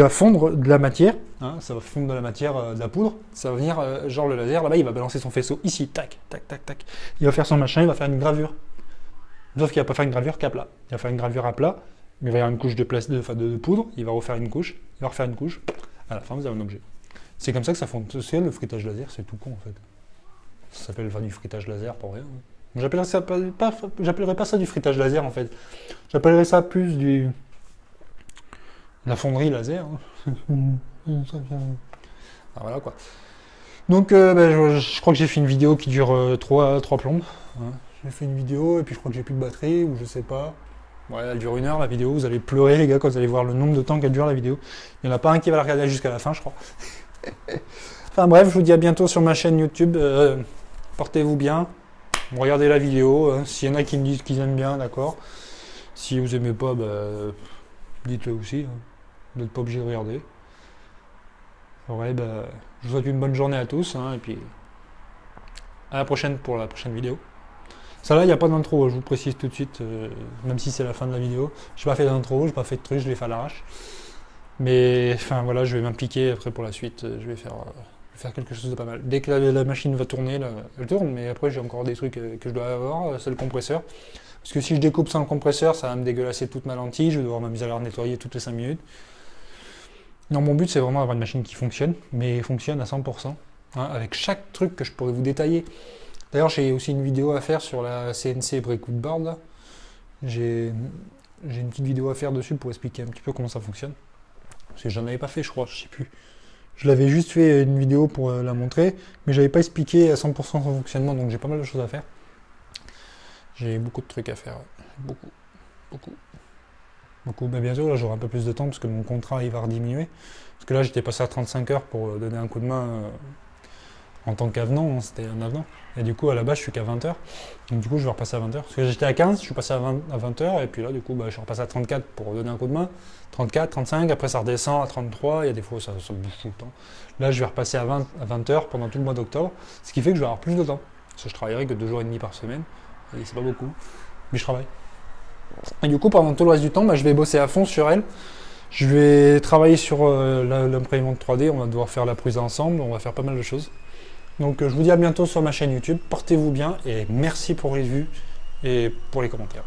fondre de la matière. Hein, ça va fondre de la matière, de la poudre. Ça va venir, genre le laser, là-bas, il va balancer son faisceau ici, tac, tac, tac, tac. Il va faire son machin, il va faire une gravure. Sauf qu'il va pas faire une gravure qu'à plat. Il va faire une gravure à plat, il va y avoir une couche de poudre, il va refaire une couche, il va refaire une couche. À la fin, vous avez un objet. C'est comme ça que ça fonctionne, le frittage laser, c'est tout con en fait. Ça s'appelle du frittage laser pour rien. J'appellerais pas ça du frittage laser en fait. J'appellerais ça plus de la fonderie laser. Ah, voilà quoi. Donc je crois que j'ai fait une vidéo qui dure 3 plombes. Hein. J'ai fait une vidéo et puis je crois que j'ai plus de batterie ou je sais pas. Ouais, elle dure 1 heure la vidéo, vous allez pleurer les gars quand vous allez voir le nombre de temps qu'elle dure la vidéo. Il n'y en a pas un qui va la regarder jusqu'à la fin je crois. Enfin bref, je vous dis à bientôt sur ma chaîne YouTube. Portez-vous bien. Regardez la vidéo. S'il y en a qui me disent qu'ils aiment bien, d'accord. Si vous aimez pas, dites-le aussi. Hein. Vous n'êtes pas obligé de regarder. Ouais, je vous souhaite une bonne journée à tous. Hein, et puis à la prochaine pour la prochaine vidéo. Ça là, il n'y a pas d'intro, je vous précise tout de suite, même si c'est la fin de la vidéo. Je n'ai pas fait d'intro, je n'ai pas fait de truc, je l'ai fait à l'arrache. Mais enfin voilà, je vais m'impliquer après pour la suite, je vais faire quelque chose de pas mal. Dès que la machine va tourner, là, elle tourne, mais après j'ai encore des trucs que je dois avoir, c'est le compresseur. Parce que si je découpe sans le compresseur, ça va me dégueulasser toute ma lentille, je vais devoir m'amuser à la nettoyer toutes les 5 minutes. Non, mon but c'est vraiment d'avoir une machine qui fonctionne, mais fonctionne à 100%, hein, avec chaque truc que je pourrais vous détailler. D'ailleurs, j'ai aussi une vidéo à faire sur la CNC Breakwood Board. Là. J'ai une petite vidéo à faire dessus pour expliquer un petit peu comment ça fonctionne. Parce que j'en avais pas fait, je crois, je sais plus. Je l'avais juste fait une vidéo pour la montrer, mais j'avais pas expliqué à 100% son fonctionnement, donc j'ai pas mal de choses à faire. J'ai beaucoup de trucs à faire, beaucoup. Mais bientôt, là, j'aurai un peu plus de temps parce que mon contrat il va rediminuer. Parce que là, j'étais passé à 35 heures pour donner un coup de main. En tant qu'avenant, hein, c'était un avenant. Et du coup, à la base, je suis qu'à 20 heures. Donc du coup, je vais repasser à 20 heures. Parce que j'étais à 15, je suis passé à 20 heures. Et puis là, du coup, je suis repassé à 34 pour donner un coup de main. 34, 35, après ça redescend à 33. Il y a des fois, ça bouge tout le temps. Là, je vais repasser à 20 heures pendant tout le mois d'octobre. Ce qui fait que je vais avoir plus de temps. Parce que je travaillerai que 2 jours et demi par semaine. Et c'est pas beaucoup. Mais je travaille. Et du coup, pendant tout le reste du temps, je vais bosser à fond sur elle. Je vais travailler sur l'imprimante 3D. On va devoir faire la prise ensemble. On va faire pas mal de choses. Donc je vous dis à bientôt sur ma chaîne YouTube, portez-vous bien et merci pour les vues et pour les commentaires.